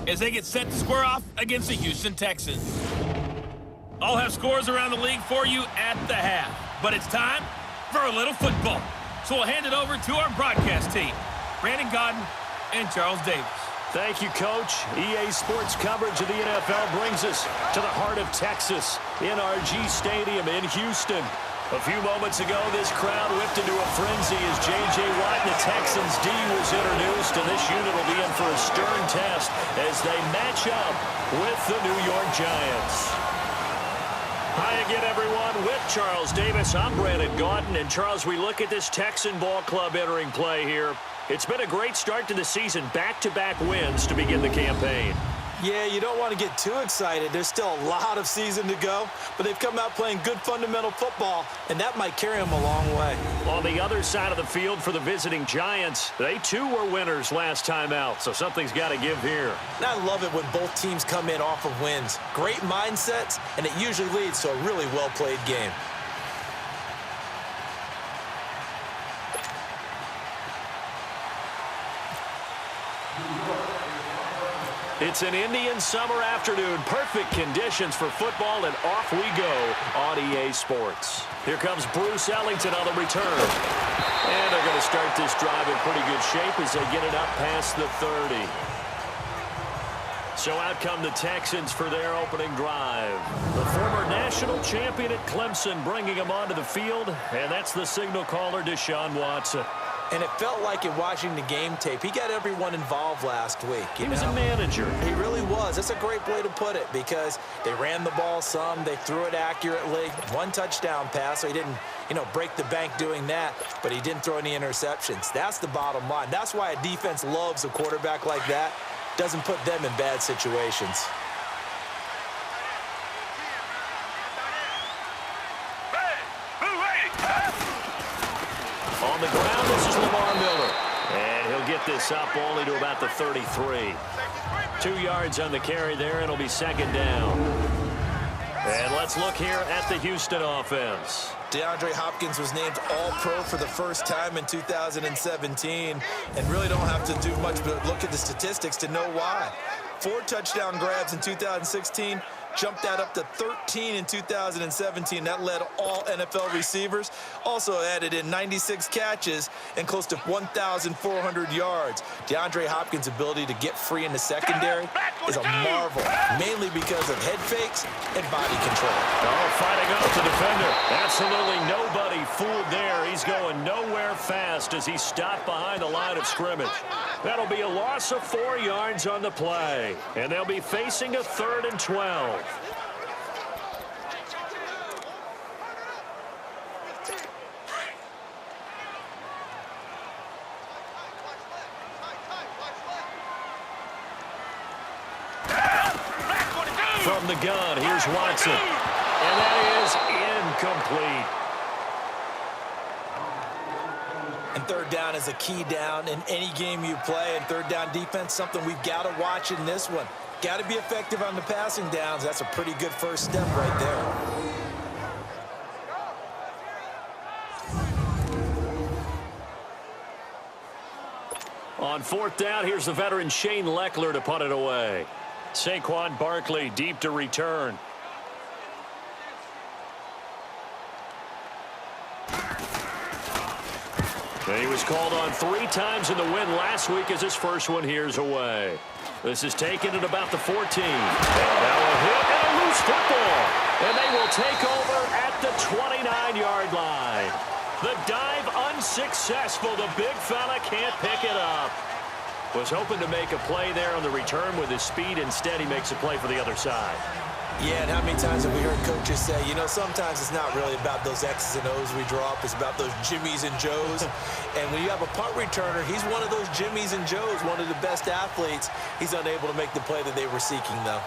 as they get set to square off against the Houston Texans. I'll have scores around the league for you at the half, but it's time for a little football. So we'll hand it over to our broadcast team, Brandon Gaudin and Charles Davis. Thank you, Coach. EA Sports coverage of the NFL brings us to the heart of Texas, NRG Stadium in Houston. A few moments ago, this crowd whipped into a frenzy as J.J. Watt and the Texans D was introduced, and this unit will be in for a stern test as they match up with the New York Giants. Hi again, everyone. With Charles Davis, I'm Brandon Gaudin. And, Charles, we look at this Texan ball club entering play here. It's been a great start to the season, back-to-back wins to begin the campaign. Yeah, you don't want to get too excited. There's still a lot of season to go, but they've come out playing good fundamental football, and that might carry them a long way. On the other side of the field for the visiting Giants, they too were winners last time out, so something's got to give here. And I love it when both teams come in off of wins. Great mindsets, and it usually leads to a really well-played game. It's an Indian summer afternoon. Perfect conditions for football, and off we go on EA Sports. Here comes Bruce Ellington on the return. And they're going to start this drive in pretty good shape as they get it up past the 30. So out come the Texans for their opening drive. The former national champion at Clemson bringing him onto the field, and that's the signal caller, Deshaun Watson. And it felt like in watching the game tape, he got everyone involved last week. He was a manager. He really was. That's a great way to put it because they ran the ball some, they threw it accurately. One touchdown pass, so he didn't, break the bank doing that, but he didn't throw any interceptions. That's the bottom line. That's why a defense loves a quarterback like that. Doesn't put them in bad situations. On the ground, this is Lamar Miller. And he'll get this up only to about the 33. 2 yards on the carry there, and it'll be second down. And let's look here at the Houston offense. DeAndre Hopkins was named All-Pro for the first time in 2017, and really don't have to do much but look at the statistics to know why. 4 touchdown grabs in 2016, jumped that up to 13 in 2017. That led all NFL receivers. Also added in 96 catches and close to 1,400 yards. DeAndre Hopkins' ability to get free in the secondary is a marvel, mainly because of head fakes and body control. Oh, fighting off the defender. Absolutely nobody fooled there. He's going nowhere fast as he stopped behind the line of scrimmage. That'll be a loss of 4 yards on the play, and they'll be facing a 3rd and 12. From the gun, here's Watson. And that is incomplete. And 3rd down is a key down in any game you play. And 3rd down defense, something we've got to watch in this one. Got to be effective on the passing downs. That's a pretty good first step right there. On 4th down, here's the veteran Shane Leckler to punt it away. Saquon Barkley deep to return. And he was called on 3 times in the win last week as his first one here's away. This is taken at about the 14. Now a hit and a loose football. And they will take over at the 29-yard line. The dive unsuccessful. The big fella can't pick it up. Was hoping to make a play there on the return with his speed. Instead, he makes a play for the other side. Yeah, and how many times have we heard coaches say, sometimes it's not really about those X's and O's we draw up. It's about those Jimmies and Joes. And when you have a punt returner, he's one of those Jimmies and Joes, one of the best athletes. He's unable to make the play that they were seeking, though.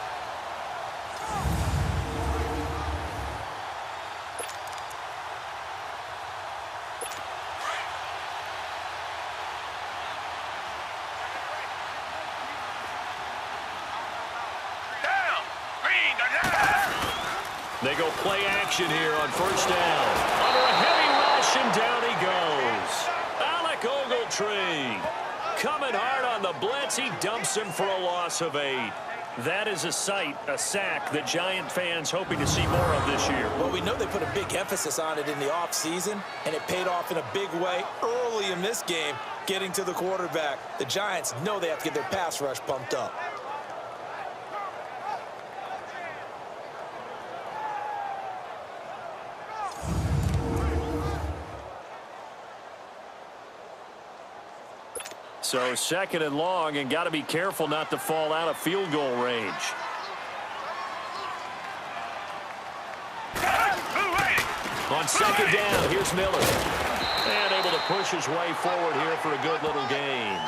They go play action here on 1st down. Under a heavy rush, and down he goes. Alec Ogletree coming hard on the blitz. He dumps him for a loss of 8. That is a sight, a sack that Giant fans hoping to see more of this year. Well, we know they put a big emphasis on it in the offseason, and it paid off in a big way early in this game, getting to the quarterback. The Giants know they have to get their pass rush pumped up. So 2nd and long, and got to be careful not to fall out of field goal range. On 2nd down, here's Miller. And able to push his way forward here for a good little gain.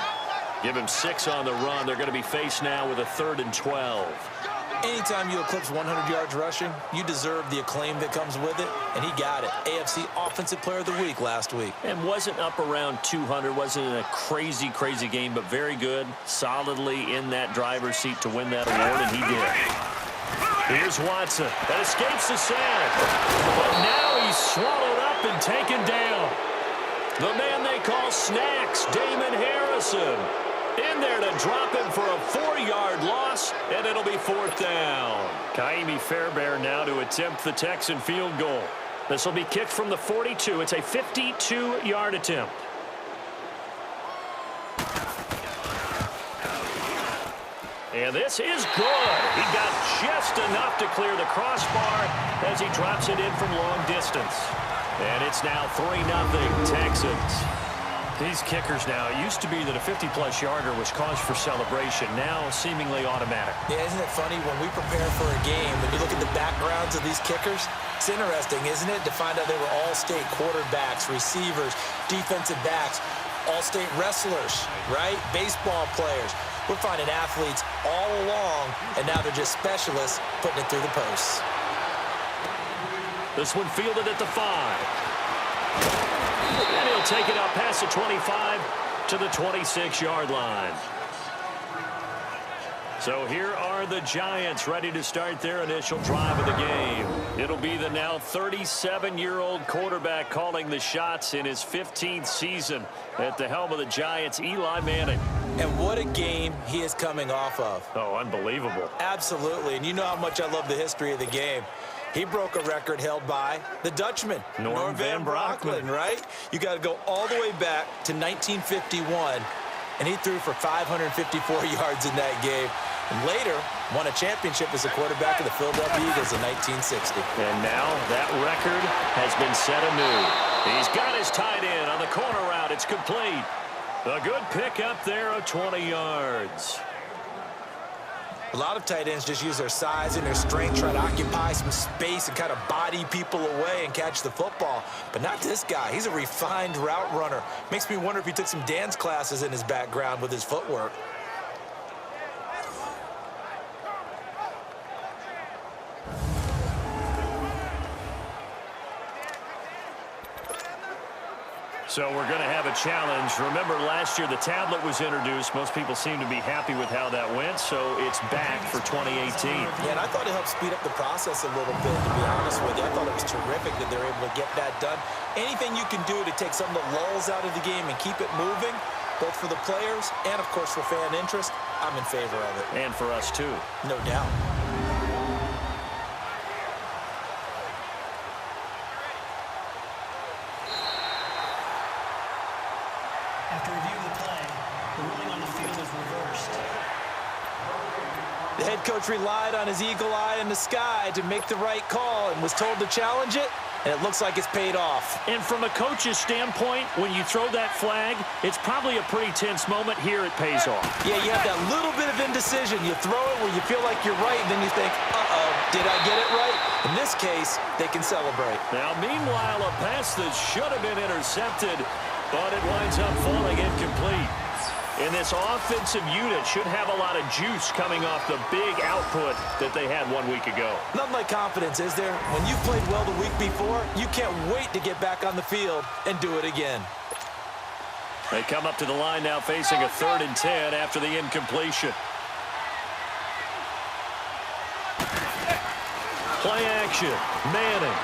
Give him 6 on the run. They're going to be faced now with a 3rd and 12. Anytime you eclipse 100 yards rushing, you deserve the acclaim that comes with it, and he got it. AFC Offensive Player of the Week last week. And wasn't up around 200, wasn't in a crazy game, but very good, solidly in that driver's seat to win that award, and he did. Here's Watson. That escapes the sack. But now he's swallowed up and taken down. The man they call Snacks, Damon Harrison. In there to drop him for a 4-yard loss, and it'll be 4th down. Kaimi Fairbairn now to attempt the Texan field goal. This will be kicked from the 42. It's a 52-yard attempt. And this is good. He got just enough to clear the crossbar as he drops it in from long distance. And it's now 3-0 Texans. These kickers now, it used to be that a 50-plus yarder was cause for celebration. Now seemingly automatic. Yeah, isn't it funny when we prepare for a game, when you look at the backgrounds of these kickers, it's interesting, isn't it, to find out they were all-state quarterbacks, receivers, defensive backs, all-state wrestlers, right? Baseball players. We're finding athletes all along, and now they're just specialists putting it through the posts. This one fielded at the 5. And he'll take it up past the 25 to the 26-yard line. So here are the Giants ready to start their initial drive of the game. It'll be the now 37-year-old quarterback calling the shots in his 15th season at the helm of the Giants, Eli Manning. And what a game he is coming off of. Oh, unbelievable. Absolutely. And you know how much I love the history of the game. He broke a record held by the Dutchman, Norm Van Brocklin, right? You got to go all the way back to 1951, and he threw for 554 yards in that game. And later, won a championship as a quarterback of the Philadelphia Eagles in 1960. And now that record has been set anew. He's got his tight end on the corner route. It's complete. A good pick up there of 20 yards. A lot of tight ends just use their size and their strength, try to occupy some space and kind of body people away and catch the football. But not this guy. He's a refined route runner. Makes me wonder if he took some dance classes in his background with his footwork. So we're going to have a challenge. Remember, last year the tablet was introduced. Most people seem to be happy with how that went, so it's back for 2018. Yeah, and I thought it helped speed up the process a little bit, to be honest with you. I thought it was terrific that they're able to get that done. Anything you can do to take some of the lulls out of the game and keep it moving, both for the players and, of course, for fan interest, I'm in favor of it. And for us, too. No doubt. After reviewing the play, the ruling on the field is reversed. The head coach relied on his eagle eye in the sky to make the right call and was told to challenge it, and it looks like it's paid off. And from a coach's standpoint, when you throw that flag, it's probably a pretty tense moment. Here it pays off. Yeah, you have that little bit of indecision. You throw it where you feel like you're right, and then you think, uh-oh, did I get it right? In this case, they can celebrate. Now, meanwhile, a pass that should have been intercepted, but it winds up falling incomplete. And this offensive unit should have a lot of juice coming off the big output that they had 1 week ago. Nothing like confidence, is there? When you've played well the week before, you can't wait to get back on the field and do it again. They come up to the line now facing a 3rd and 10 after the incompletion. Play action. Manning.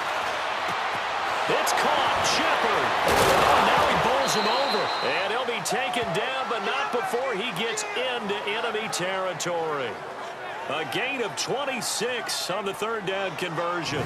It's caught. Shepard. Oh, now he bowls bowls him over. And he'll be taken down, but not before he gets into enemy territory. A gain of 26 on the third down conversion.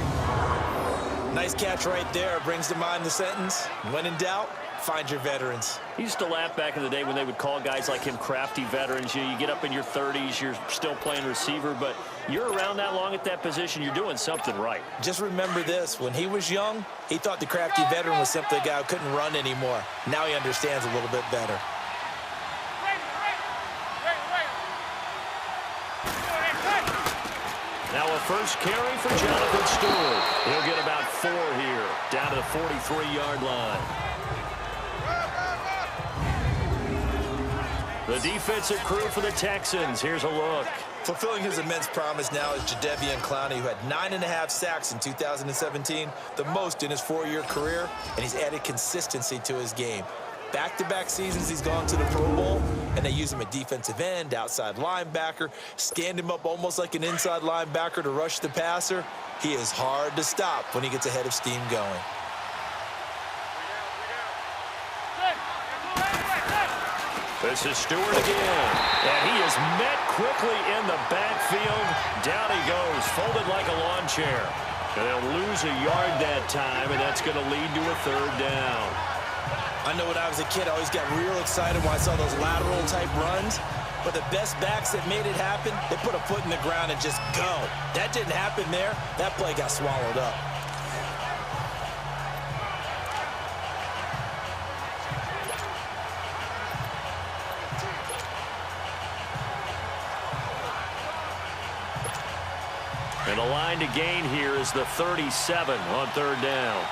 Nice catch right there. Brings to mind the sentence, when in doubt, find your veterans. He used to laugh back in the day when they would call guys like him crafty veterans. You get up in your 30s, you're still playing receiver, but you're around that long at that position, you're doing something right. Just remember this. When he was young, he thought the crafty veteran was simply a guy who couldn't run anymore. Now he understands a little bit better. Now a first carry for Jonathan Stewart. He'll get about 4 here, down to the 43-yard line. The defensive crew for the Texans. Here's a look. Fulfilling his immense promise now is Jadeveon Clowney, who had 9.5 sacks in 2017, the most in his 4-year career, and he's added consistency to his game. Back-to-back seasons he's gone to the Pro Bowl, and they use him at defensive end, outside linebacker, stand him up almost like an inside linebacker to rush the passer. He is hard to stop when he gets a head of steam going. This is Stewart again, and he is met quickly in the backfield. Down he goes, folded like a lawn chair. And they'll lose a yard that time, and that's going to lead to a third down. I know when I was a kid, I always got real excited when I saw those lateral-type runs. But the best backs that made it happen, they put a foot in the ground and just go. That didn't happen there. That play got swallowed up. And the line to gain here is the 37 on third down.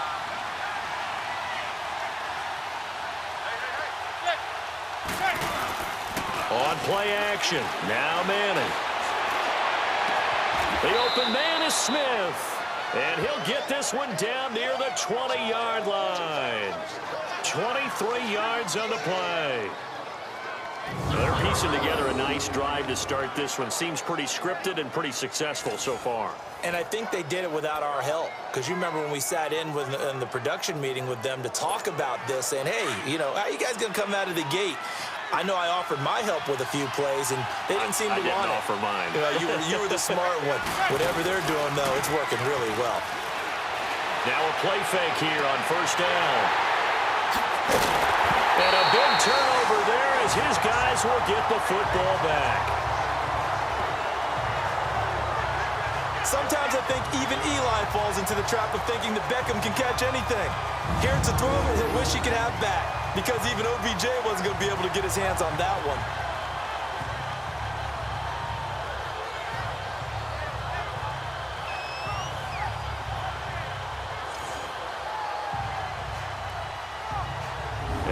On play action, now Manning. The open man is Smith. And he'll get this one down near the 20-yard line. 23 yards on the play. They're piecing together a nice drive to start this one. Seems pretty scripted and pretty successful so far. And I think they did it without our help. Because you remember when we sat in the production meeting with them to talk about this, saying, hey, you know, how you guys going to come out of the gate? I know I offered my help with a few plays, and they didn't seem to want it. I didn't offer mine. You were the smart one. Whatever they're doing, though, it's working really well. Now a play fake here on first down. And a big turnover there as his guys will get the football back. Sometimes I think even Eli falls into the trap of thinking that Beckham can catch anything. Here it's a throw that he'll wish he could have back, because even OBJ wasn't going to be able to get his hands on that one.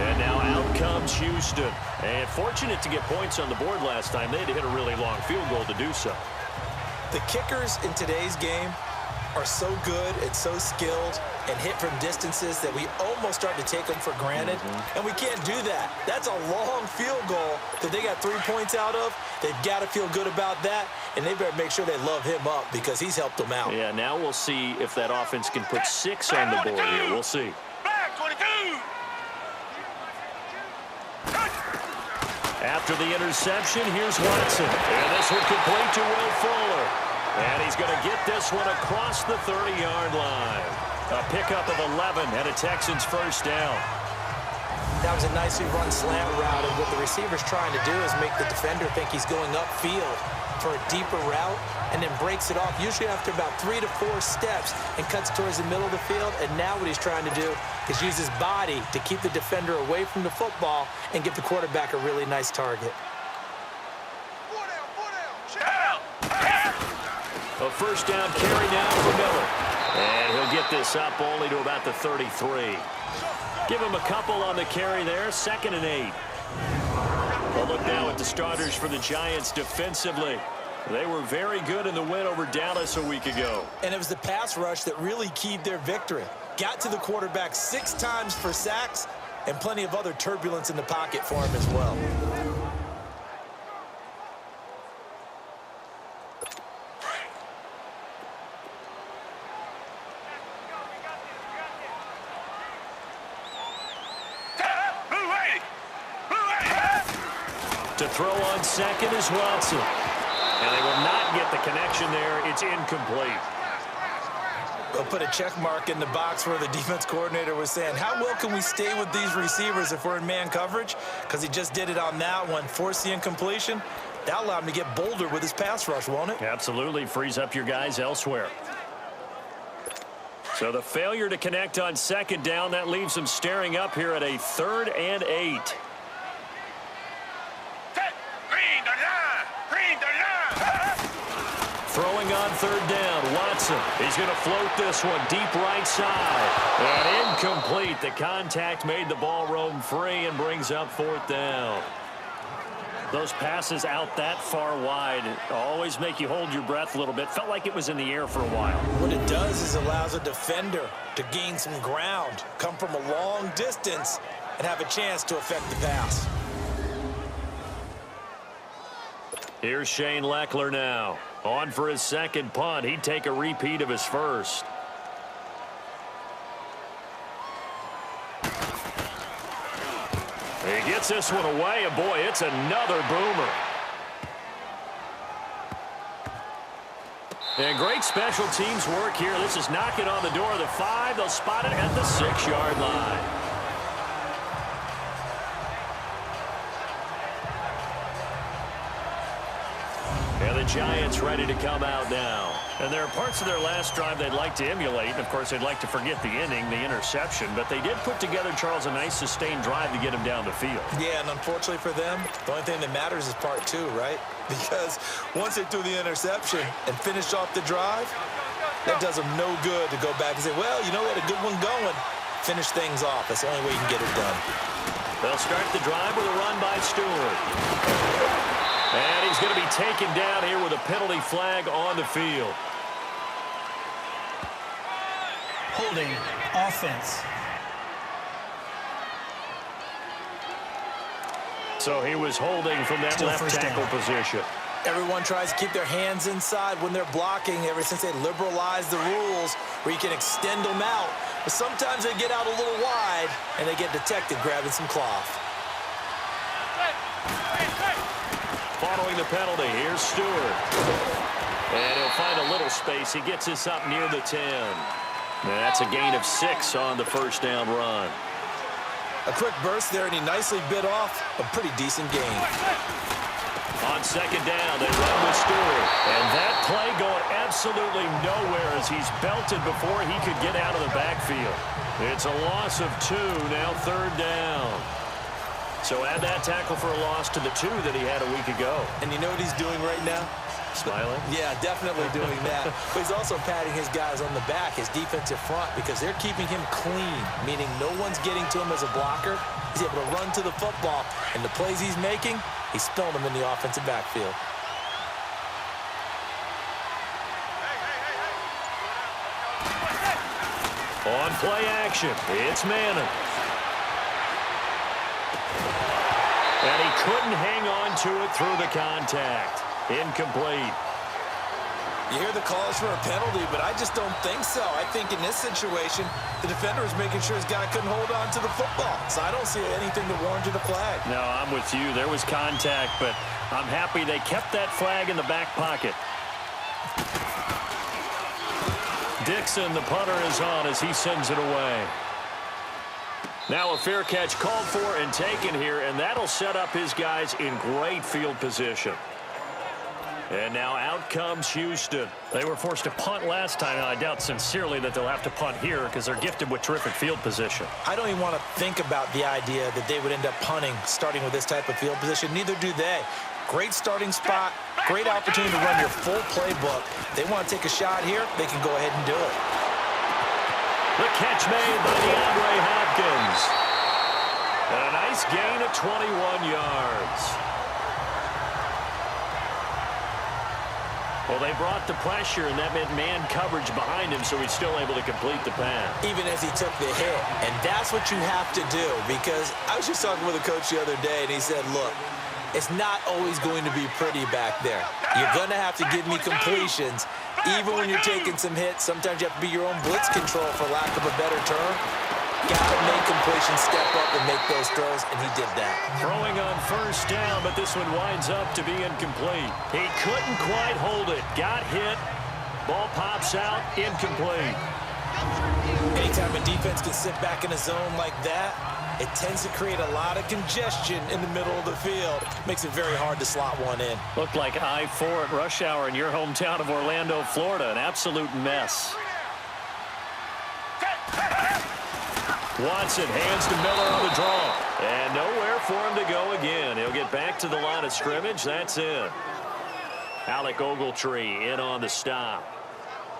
And now out comes Houston. And fortunate to get points on the board last time. They had to hit a really long field goal to do so. The kickers in today's game are so good and so skilled and hit from distances that we almost start to take them for granted. And we can't do that. That's a long field goal that they got 3 points out of. They've got to feel good about that, and they better make sure they love him up because he's helped them out. Yeah, now we'll see if that offense can put 6 on the board here. We'll see. After the interception, here's Watson. And this one complete to Will Fuller. And he's going to get this one across the 30-yard line. A pickup of 11 and a Texans first down. That was a nicely run slant route, and what the receiver's trying to do is make the defender think he's going upfield for a deeper route, and then breaks it off, usually after about 3 to 4 steps, and cuts towards the middle of the field. And now what he's trying to do is use his body to keep the defender away from the football and give the quarterback a really nice target. A first down carry now for Miller. And he'll get this up only to about the 33. Give him a couple on the carry there, 2nd and 8. We'll look now at the starters for the Giants defensively. They were very good in the win over Dallas a week ago. And it was the pass rush that really keyed their victory. Got to the quarterback 6 times for sacks, and plenty of other turbulence in the pocket for him as well. to throw on second is Watson. And they will not get the connection there. It's incomplete. They'll put a check mark in the box where the defense coordinator was saying, how well can we stay with these receivers if we're in man coverage? Because he just did it on that one, forced the incompletion. That allowed him to get bolder with his pass rush, won't it? Absolutely. Frees up your guys elsewhere. So the failure to connect on second down, that leaves them staring up here at a 3rd and 8. Throwing on 3rd down, Watson. He's going to float this one deep right side. And incomplete. The contact made the ball roam free and brings up 4th down. Those passes out that far wide always make you hold your breath a little bit. Felt like it was in the air for a while. What it does is allows a defender to gain some ground, come from a long distance, and have a chance to affect the pass. Here's Shane Leckler now. On for his second punt. He'd take a repeat of his first. He gets this one away, and boy, it's another boomer. And great special teams work here. This is knocking on the door of the 5. They'll spot it at the 6-yard line. And the Giants ready to come out now. And there are parts of their last drive they'd like to emulate. And, of course, they'd like to forget the inning, the interception. But they did put together, Charles, a nice sustained drive to get him down the field. Yeah, and unfortunately for them, the only thing that matters is part 2, right? Because once they threw the interception and finished off the drive, that does them no good to go back and say, well, you know, we had a good one going. Finish things off. That's the only way you can get it done. They'll start the drive with a run by Stewart. And he's going to be taken down here with a penalty flag on the field. Holding offense. So he was holding from that Still left tackle down. position. Everyone tries to keep their hands inside when they're blocking ever since they liberalized the rules where you can extend them out. But sometimes they get out a little wide and they get detected grabbing some cloth. Following the penalty, here's Stewart. And he'll find a little space. He gets this up near the 10. And that's a gain of 6 on the first down run. A quick burst there, and he nicely bit off a pretty decent gain. On second down, they run with Stewart. And that play going absolutely nowhere as he's belted before he could get out of the backfield. It's a loss of 2, now 3rd down. So add that tackle for a loss to the 2 that he had a week ago. And you know what he's doing right now? Smiling? Yeah, definitely doing that. But he's also patting his guys on the back, his defensive front, because they're keeping him clean, meaning no one's getting to him as a blocker. He's able to run to the football, and the plays he's making, he's spilling them in the offensive backfield. On play action, it's Manning. And he couldn't hang on to it through the contact. Incomplete. You hear the calls for a penalty, but I just don't think so. I think in this situation, the defender is making sure his guy couldn't hold on to the football. So I don't see anything to warrant a flag. No, I'm with you. There was contact, but I'm happy they kept that flag in the back pocket. Dixon, the punter, is on as he sends it away. Now a fair catch called for and taken here, and that'll set up his guys in great field position. And now out comes Houston. They were forced to punt last time, and I doubt sincerely that they'll have to punt here because they're gifted with terrific field position. I don't even want to think about the idea that they would end up punting starting with this type of field position. Neither do they. Great starting spot, great opportunity to run your full playbook. They want to take a shot here, they can go ahead and do it. The catch made by DeAndre Hopkins. And a nice gain of 21 yards. Well, they brought the pressure, and that meant man coverage behind him, so he's still able to complete the pass. Even as he took the hit. And that's what you have to do, because I was just talking with a coach the other day, and he said, look, it's not always going to be pretty back there. You're going to have to give me completions. Even when you're taking some hits, sometimes you have to be your own blitz control, for lack of a better term. Got to make completion, step up, and make those throws, and he did that. Throwing on first down, but this one winds up to be incomplete. He couldn't quite hold it. Got hit. Ball pops out, incomplete. Anytime a defense can sit back in a zone like that, it tends to create a lot of congestion in the middle of the field. Makes it very hard to slot one in. Looked like I-4 at rush hour in your hometown of Orlando, Florida. An absolute mess. Watson hands to Miller on the draw. And nowhere for him to go again. He'll get back to the line of scrimmage. That's it. Alec Ogletree in on the stop.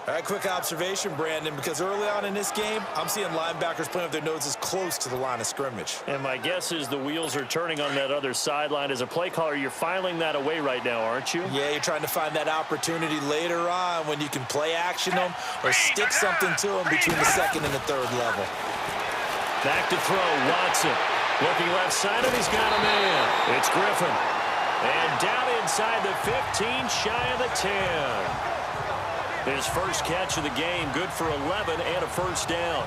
All right, quick observation, Brandon, because early on in this game, I'm seeing linebackers playing with their noses close to the line of scrimmage. And my guess is the wheels are turning on that other sideline. As a play caller, you're filing that away right now, aren't you? Yeah, you're trying to find that opportunity later on when you can play action them or stick something to them between the second and the third level. Back to throw, Watson. Looking left side, and he's got a man. It's Griffin. And down inside the 15, shy of the 10. His first catch of the game, good for 11 and a first down.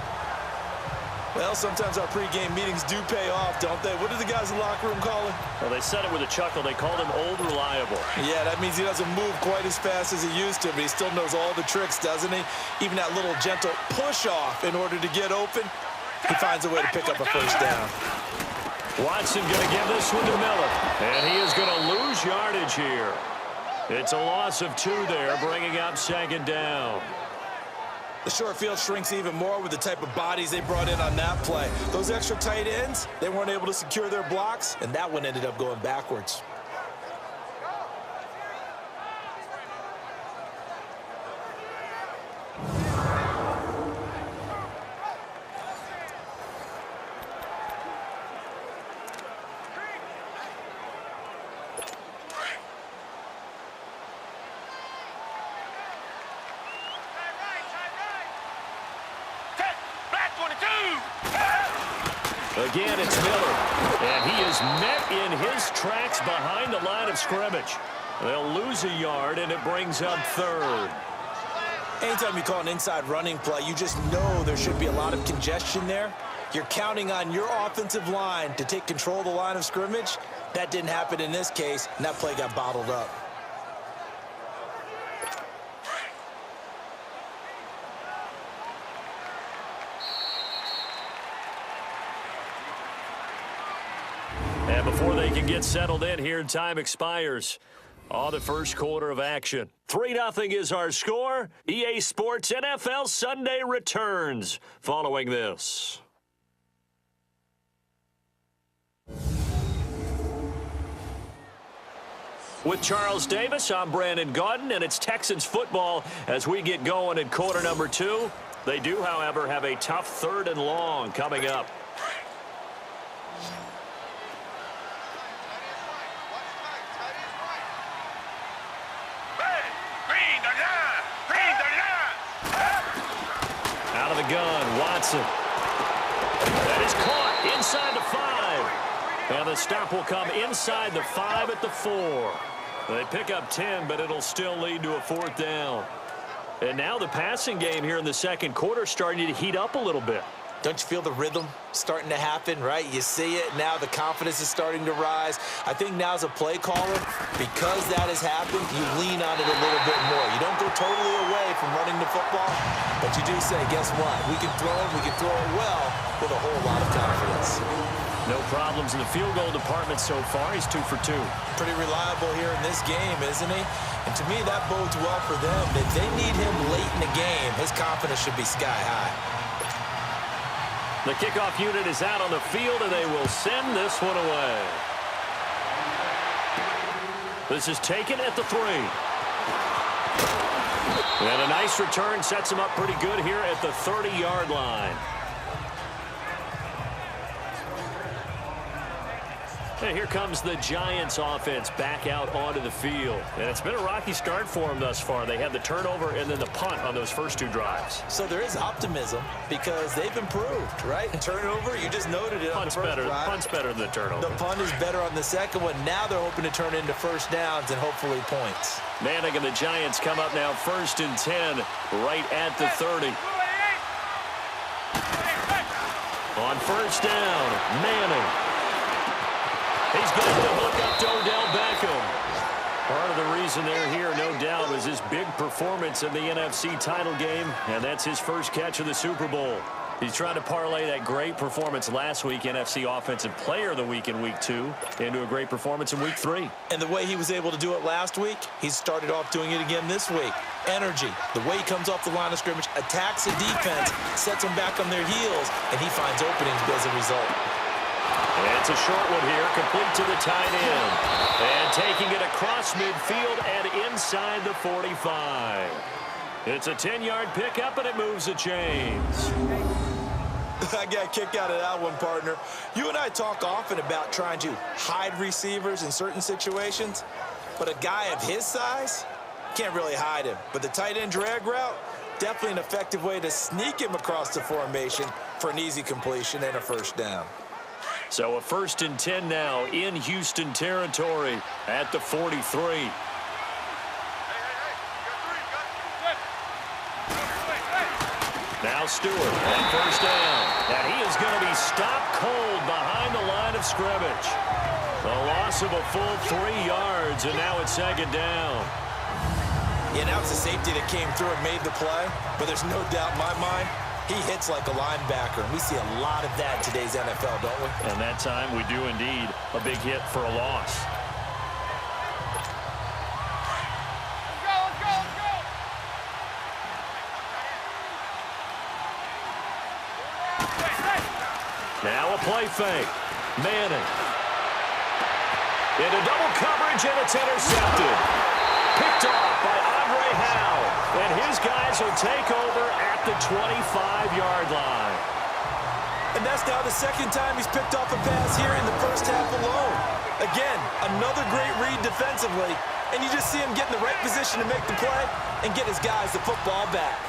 Well, sometimes our pregame meetings do pay off, don't they? What do the guys in the locker room call him? Well, they said it with a chuckle. They called him Old Reliable. Yeah, that means he doesn't move quite as fast as he used to, but he still knows all the tricks, doesn't he? Even that little gentle push-off in order to get open, he finds a way to pick up a first down. Watson going to give this one to Miller, and he is going to lose yardage here. It's a loss of 2 there, bringing up second down. The short field shrinks even more with the type of bodies they brought in on that play. Those extra tight ends, they weren't able to secure their blocks, and that one ended up going backwards. Again, it's Miller, and he is met in his tracks behind the line of scrimmage. They'll lose a yard, and it brings up third. Anytime you call an inside running play, you just know there should be a lot of congestion there. You're counting on your offensive line to take control of the line of scrimmage. That didn't happen in this case, and that play got bottled up. And before they can get settled in here, time expires on the first quarter of action. 3-0 is our score. EA Sports NFL Sunday returns following this. With Charles Davis, I'm Brandon Gaudin, and it's Texans football as we get going in quarter number 2. They do, however, have a tough 3rd and long coming up. Out of the gun, Watson. That is caught inside the 5. And the stop will come inside the 5 at the 4. They pick up 10, but it'll still lead to a 4th down. And now the passing game here in the second quarter starting to heat up a little bit. Don't you feel the rhythm starting to happen, right? You see it now, the confidence is starting to rise. I think now as a play caller, because that has happened, you lean on it a little bit more. You don't go totally away from running the football, but you do say, guess what? We can throw it well with a whole lot of confidence. No problems in the field goal department so far. He's 2 for 2. Pretty reliable here in this game, isn't he? And to me, that bodes well for them. If they need him late in the game, his confidence should be sky high. The kickoff unit is out on the field, and they will send this one away. This is taken at the 3. And a nice return sets him up pretty good here at the 30-yard line. And here comes the Giants offense back out onto the field. And it's been a rocky start for them thus far. They had the turnover and then the punt on those first 2 drives. So there is optimism because they've improved, right? Turnover, you just noted it on the first drive. Punt's better than the turnover. The punt is better on the second one. Now they're hoping to turn into first downs and hopefully points. Manning and the Giants come up now 1st and 10 right at the 30. On first down, Manning. He's got the hook up to Odell Beckham. Part of the reason they're here, no doubt, was his big performance in the NFC title game, and that's his first catch of the Super Bowl. He's trying to parlay that great performance last week, NFC Offensive Player of the Week in Week 2, into a great performance in Week 3. And the way he was able to do it last week, he started off doing it again this week. Energy, the way he comes off the line of scrimmage, attacks the defense, sets them back on their heels, and he finds openings as a result. And it's a short one here, complete to the tight end. And taking it across midfield and inside the 45. It's a 10-yard pickup, and it moves the chains. I got a kick out of that one, partner. You and I talk often about trying to hide receivers in certain situations, but a guy of his size can't really hide him. But the tight end drag route, definitely an effective way to sneak him across the formation for an easy completion and a first down. So a 1st and 10 now in Houston territory at the 43. Now Stewart on first down. And he is going to be stopped cold behind the line of scrimmage. A loss of a full 3 yards, and now it's 2nd down. Yeah, now it's a safety that came through and made the play, but there's no doubt in my mind, he hits like a linebacker, and we see a lot of that in today's NFL, don't we? And that time we do indeed. A big hit for a loss. Now a play fake. Manning. Into double coverage, and it's intercepted. Picked off by Andre Howe. And his guys will take over at the 25-yard line. And that's now the 2nd time he's picked off a pass here in the first half alone. Again, another great read defensively. And you just see him get in the right position to make the play and get his guys the football back.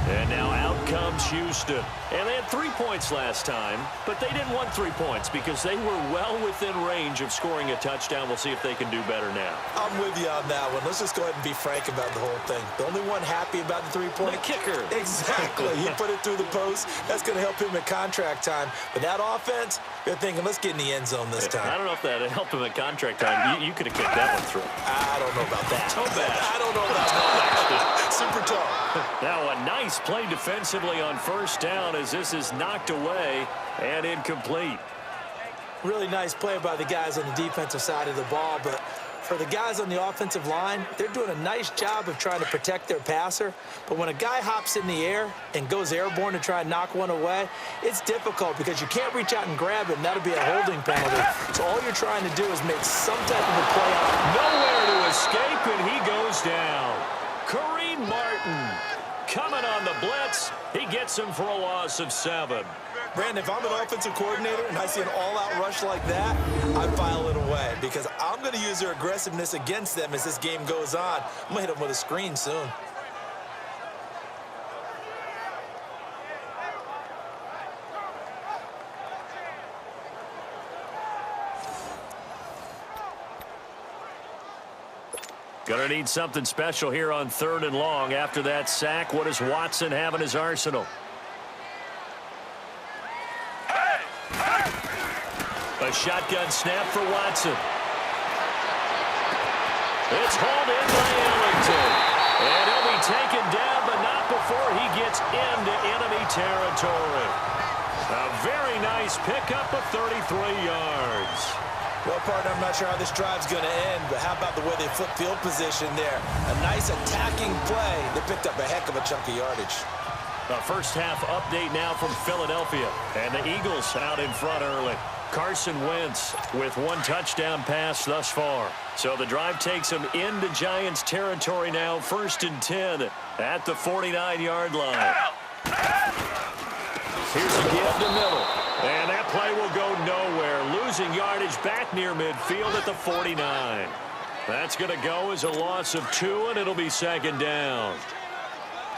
And now out comes Houston. And they had 3 points last time, but they didn't want 3 points because they were well within range of scoring a touchdown. We'll see if they can do better now. I'm with you on that one. Let's just go ahead and be frank about the whole thing. The only one happy about the 3-point? The kicker. Exactly. He put it through the post. That's going to help him at contract time. But that offense, they're thinking, let's get in the end zone this time. I don't know if that helped him at contract time. You could have kicked that one through. I don't know about that. Toe bash. I don't know about that. Super tall. Now a nice play defensively on first down as this is knocked away and incomplete. Really nice play by the guys on the defensive side of the ball, but for the guys on the offensive line, they're doing a nice job of trying to protect their passer. But when a guy hops in the air and goes airborne to try and knock one away, it's difficult because you can't reach out and grab it, and that'll be a holding penalty. So all you're trying to do is make some type of a play out. Nowhere to escape, and he goes down. Kareem Martin coming on the blitz. He gets him for a loss of 7. Brandon, if I'm an offensive coordinator and I see an all-out rush like that, I file it away because I'm going to use their aggressiveness against them as this game goes on. I'm going to hit them with a screen soon. Gonna need something special here on 3rd and long. After that sack, what does Watson have in his arsenal? A shotgun snap for Watson. It's hauled in by Ellington. And he'll be taken down, but not before he gets into enemy territory. A very nice pickup of 33 yards. Well, partner, I'm not sure how this drive's going to end, but how about the way they flip field position there? A nice attacking play. They picked up a heck of a chunk of yardage. A first half update now from Philadelphia. And the Eagles out in front early. Carson Wentz with 1 touchdown pass thus far. So the drive takes him into Giants territory now. 1st and 10 at the 49-yard line. Here's a give to middle. And that play will go nowhere. Losing yardage back near midfield at the 49. That's going to go as a loss of 2, and it'll be 2nd down.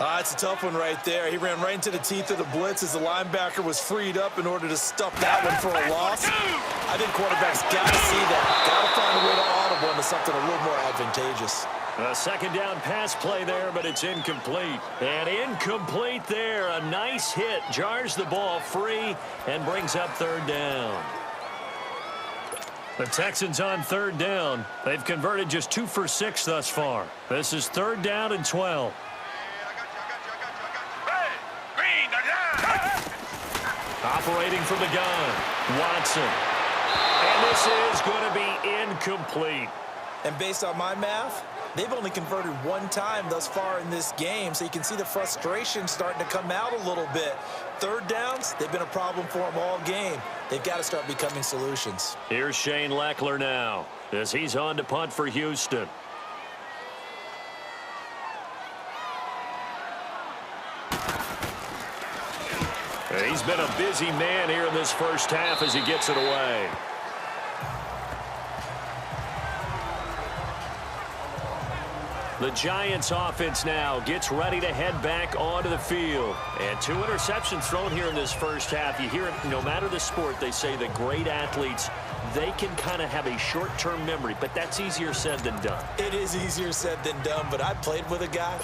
It's a tough one right there. He ran right into the teeth of the blitz as the linebacker was freed up in order to stuff that one for a loss. I think quarterbacks got to see that. Got to find a way to audible into something a little more advantageous. A second down pass play there, but it's incomplete. And incomplete there. A nice hit. Jars the ball free and brings up third down. The Texans on third down. They've converted just 2 for 6 thus far. This is third down and 12. Operating from the gun, Watson. And this is going to be incomplete. And based on my math, they've only converted 1 time thus far in this game, so you can see the frustration starting to come out a little bit. Third downs, they've been a problem for them all game. They've got to start becoming solutions. Here's Shane Leckler now as he's on to punt for Houston. He's been a busy man here in this first half as he gets it away. The Giants offense now gets ready to head back onto the field. And 2 interceptions thrown here in this first half. You hear it, no matter the sport, they say the great athletes, they can kind of have a short-term memory, but that's easier said than done. It is easier said than done, but I played with a guy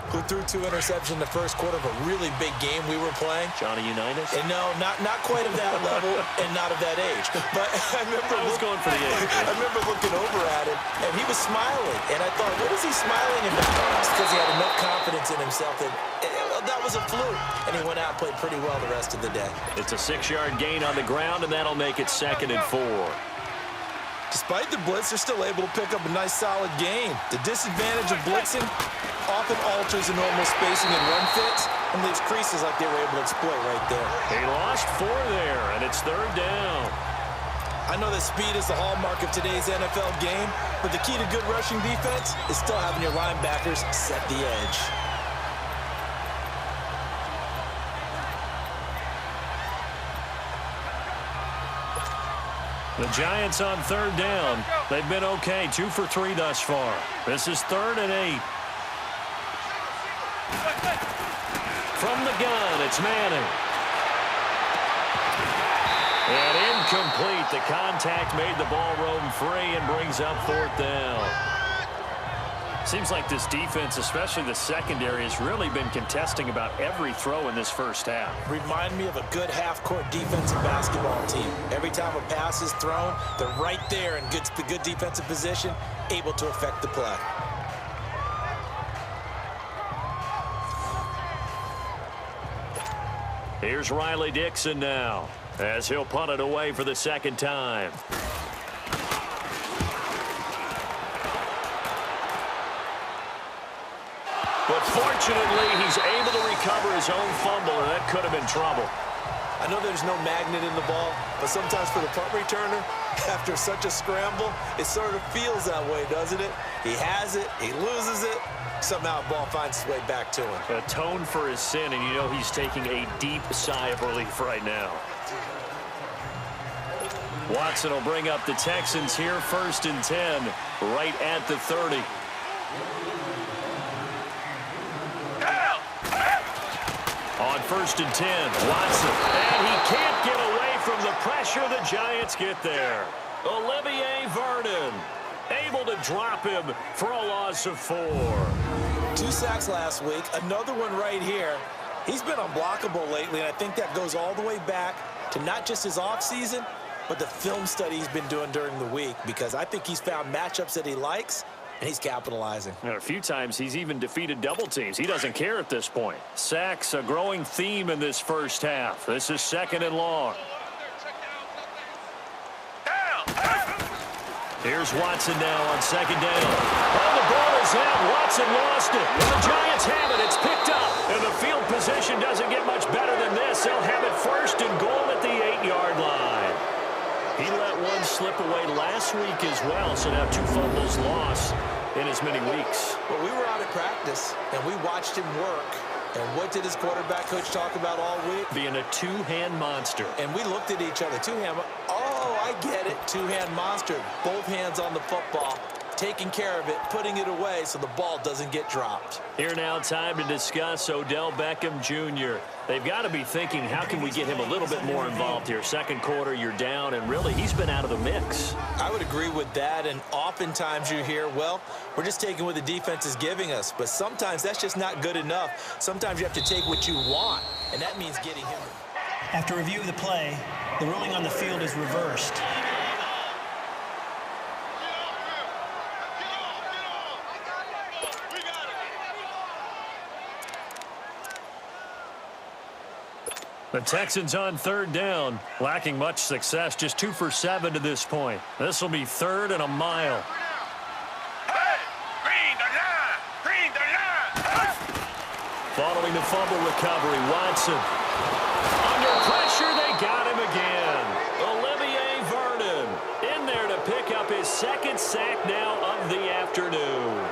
who threw 2 interceptions in the first quarter of a really big game we were playing. Johnny Unitas? And no, not quite of that level and not of that age. But I remember going for the age. I remember looking over at him, and he was smiling. And I thought, what is he smiling about? It's because he had enough confidence in himself that was a fluke. And he went out and played pretty well the rest of the day. It's a 6-yard gain on the ground, and that'll make it 2nd and 4. Despite the blitz, they're still able to pick up a nice, solid gain. The disadvantage of blitzing often alters the normal spacing and run fits and leaves creases like they were able to exploit right there. He lost 4 there, and it's third down. I know that speed is the hallmark of today's NFL game, but the key to good rushing defense is still having your linebackers set the edge. The Giants on third down. They've been okay, 2 for 3 thus far. This is 3rd and 8. From the gun, it's Manning. And incomplete. The contact made the ball roam free and brings up 4th down. Seems like this defense, especially the secondary, has really been contesting about every throw in this first half. Remind me of a good half-court defensive basketball team. Every time a pass is thrown, they're right there in good defensive position, able to affect the play. Here's Riley Dixon now, as he'll punt it away for the 2nd time. But fortunately, he's able to recover his own fumble, and that could have been trouble. I know there's no magnet in the ball, but sometimes for the punt returner, after such a scramble, it sort of feels that way, doesn't it? He has it, he loses it, somehow the ball finds its way back to him. Atone for his sin, and you know he's taking a deep sigh of relief right now. Watson will bring up the Texans here, 1st and 10, right at the 30. On 1st and 10, Watson. And he can't get away from the pressure. The Giants get there. Olivier Vernon able to drop him for a loss of 4. 2 sacks last week, another one right here. He's been unblockable lately, and I think that goes all the way back to not just his offseason, but the film study he's been doing during the week, because I think he's found matchups that he likes, and he's capitalizing. And a few times he's even defeated double teams. He doesn't care at this point. Sacks, a growing theme in this first half. This is 2nd and long. Here's Watson now on 2nd down. Oh, the ball is out. Watson lost it. And the Giants have it. It's picked up. And the field position doesn't get much better than this. They'll have it 1st and goal at the 8-yard line. He let one slip away last week as well, so now 2 fumbles lost in as many weeks. Well, we were out at practice, and we watched him work. And what did his quarterback coach talk about all week? Being a 2-hand monster. And we looked at each other. 2-hand. Oh, I get it. 2-hand monster. Both hands on the football. taking care of it, putting it away so the ball doesn't get dropped. Here now, time to discuss Odell Beckham Jr. They've got to be thinking, how can we get him a little bit more involved here? Second quarter, you're down, and really, he's been out of the mix. I would agree with that, and oftentimes you hear, well, we're just taking what the defense is giving us, but sometimes that's just not good enough. Sometimes you have to take what you want, and that means getting him. After review of the play, the ruling on the field is reversed. The Texans on third down, lacking much success, just 2 for 7 to this point. This will be 3rd and a mile. Following the fumble recovery, Watson. Under pressure, they got him again. Olivier Vernon in there to pick up his 2nd sack now of the afternoon.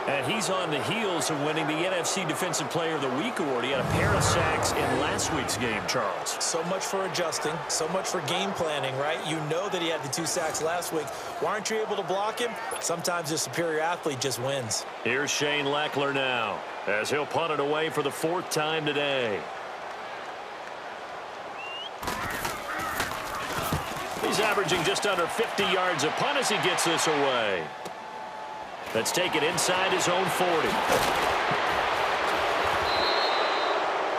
And he's on the heels of winning the NFC Defensive Player of the Week award. He had a pair of sacks in last week's game, Charles. So much for adjusting, so much for game planning, right? You know that he had the 2 sacks last week. Why aren't you able to block him? Sometimes the superior athlete just wins. Here's Shane Leckler now, as he'll punt it away for the 4th time today. He's averaging just under 50 yards a punt as he gets this away. Let's take it inside his own 40.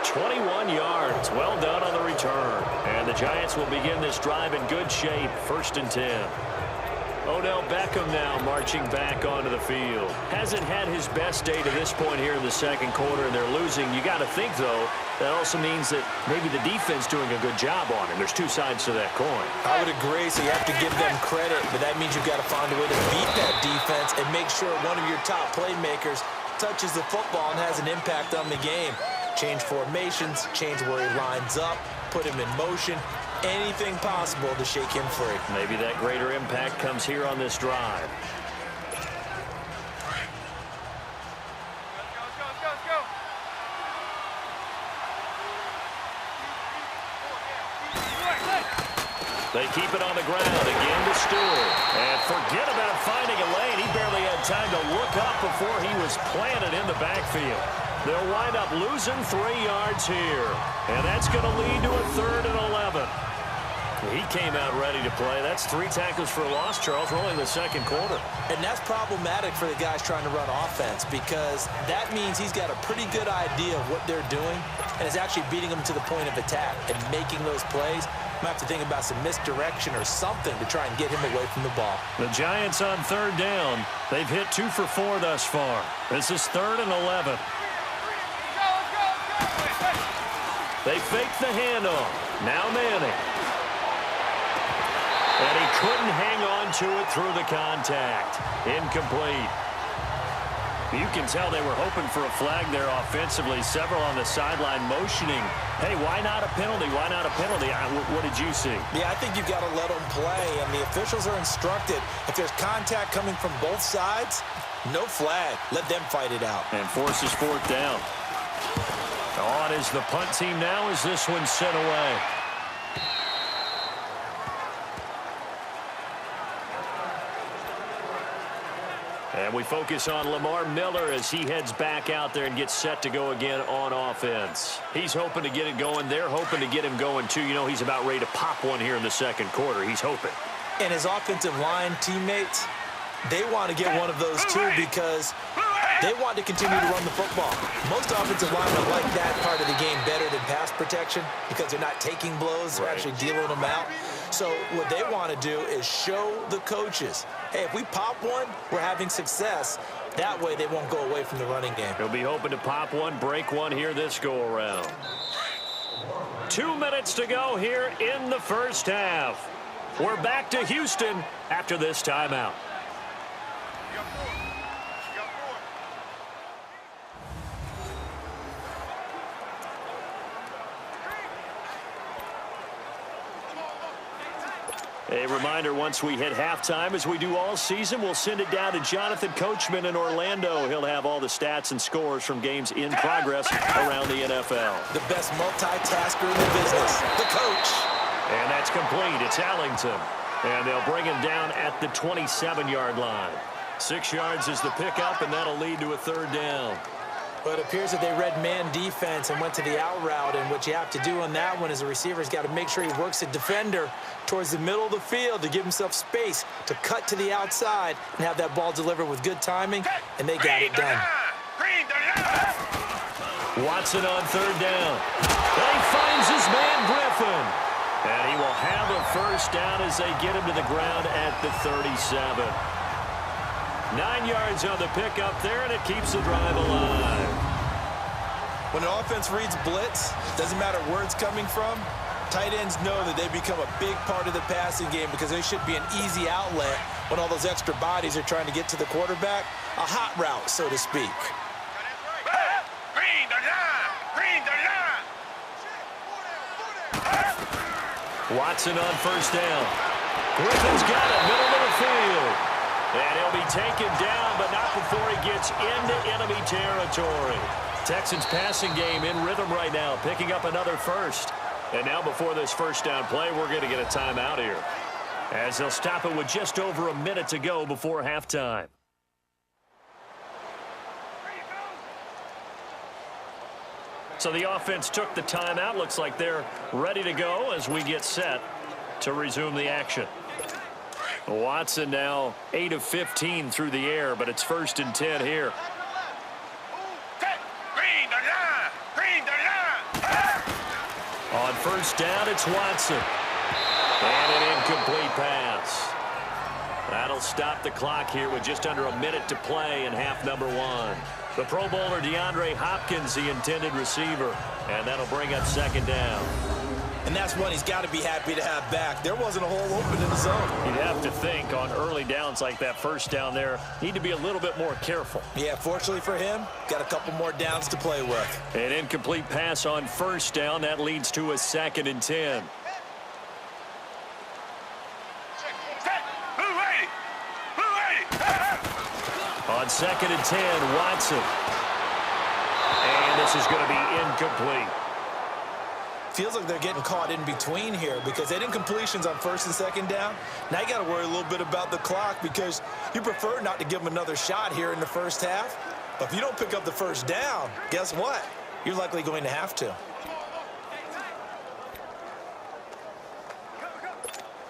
21 yards. Well done on the return. And the Giants will begin this drive in good shape. 1st and 10. Odell Beckham now marching back onto the field. Hasn't had his best day to this point here in the 2nd quarter, and they're losing. You got to think, though, that also means that maybe the defense doing a good job on him. There's 2 sides to that coin. I would agree, so you have to give them credit, but that means you've got to find a way to beat that defense and make sure one of your top playmakers touches the football and has an impact on the game. Change formations, change where he lines up, put him in motion. Anything possible to shake him free. Maybe that greater impact comes here on this drive. They keep it on the ground again to Stewart. And forget about finding a lane. He barely had time to look up before he was planted in the backfield. They'll wind up losing 3 yards here. And that's going to lead to a 3rd and 11. He came out ready to play. That's 3 tackles for a loss, Charles. We're only in the 2nd quarter. And that's problematic for the guys trying to run offense because that means he's got a pretty good idea of what they're doing and is actually beating them to the point of attack and making those plays. Might have to think about some misdirection or something to try and get him away from the ball. The Giants on 3rd down. They've hit 2 for 4 thus far. This is 3rd and 11. They fake the handoff. Now Manning. And he couldn't hang on to it through the contact. Incomplete. You can tell they were hoping for a flag there offensively. Several on the sideline motioning. Hey, why not a penalty? Why not a penalty? What did you see? Yeah, I think you've got to let them play, and the officials are instructed. If there's contact coming from both sides, no flag. Let them fight it out. And forces 4th down. On is the punt team now as this one's sent away. And we focus on Lamar Miller as he heads back out there and gets set to go again on offense. He's hoping to get it going. They're hoping to get him going, too. You know, he's about ready to pop one here in the 2nd quarter. He's hoping. And his offensive line teammates, they want to get one of those, too, because they want to continue to run the football. Most offensive linemen like that part of the game better than pass protection because they're not taking blows. They're actually dealing them out. So what they want to do is show the coaches, hey, if we pop one, we're having success. That way they won't go away from the running game. He'll be hoping to pop one, break one here this go-around. 2 minutes to go here in the 1st half. We're back to Houston after this timeout. A reminder, once we hit halftime, as we do all season, we'll send it down to Jonathan Coachman in Orlando. He'll have all the stats and scores from games in progress around the NFL. The best multitasker in the business, the coach. And that's complete. It's Allington. And they'll bring him down at the 27-yard line. 6 yards is the pickup, and that'll lead to a 3rd down. But it appears that they read man defense and went to the out route, and what you have to do on that one is the receiver's got to make sure he works the defender towards the middle of the field to give himself space to cut to the outside and have that ball delivered with good timing, and they got it done. Watson on 3rd down. And he finds his man Griffin. And he will have a 1st down as they get him to the ground at the 37. 9 yards on the pickup there, and it keeps the drive alive. When an offense reads blitz, doesn't matter where it's coming from, tight ends know that they become a big part of the passing game because they should be an easy outlet when all those extra bodies are trying to get to the quarterback. A hot route, so to speak. Watson on 1st down. Griffin's got it, middle of the field. And he'll be taken down, but not before he gets into enemy territory. Texans passing game in rhythm right now, picking up another 1st. And now before this 1st down play, we're going to get a timeout here, as they'll stop it with just over a minute to go before halftime. So the offense took the timeout. Looks like they're ready to go as we get set to resume the action. Watson now 8 of 15 through the air, but it's 1st and 10 here. On 1st down, it's Watson. And an incomplete pass. That'll stop the clock here with just under a minute to play in half number 1. The Pro Bowler DeAndre Hopkins, the intended receiver, and that'll bring up 2nd down. And that's one he's got to be happy to have back. There wasn't a hole open in the zone. You'd have to think on early downs like that 1st down there, need to be a little bit more careful. Yeah, fortunately for him, got a couple more downs to play with. An incomplete pass on 1st down. That leads to a 2nd and 10. On 2nd and 10, Watson. And this is going to be incomplete. Feels like they're getting caught in between here because they didn't incompletions on 1st and 2nd down. Now you got to worry a little bit about the clock because you prefer not to give them another shot here in the 1st half. But if you don't pick up the 1st down, guess what? You're likely going to have to.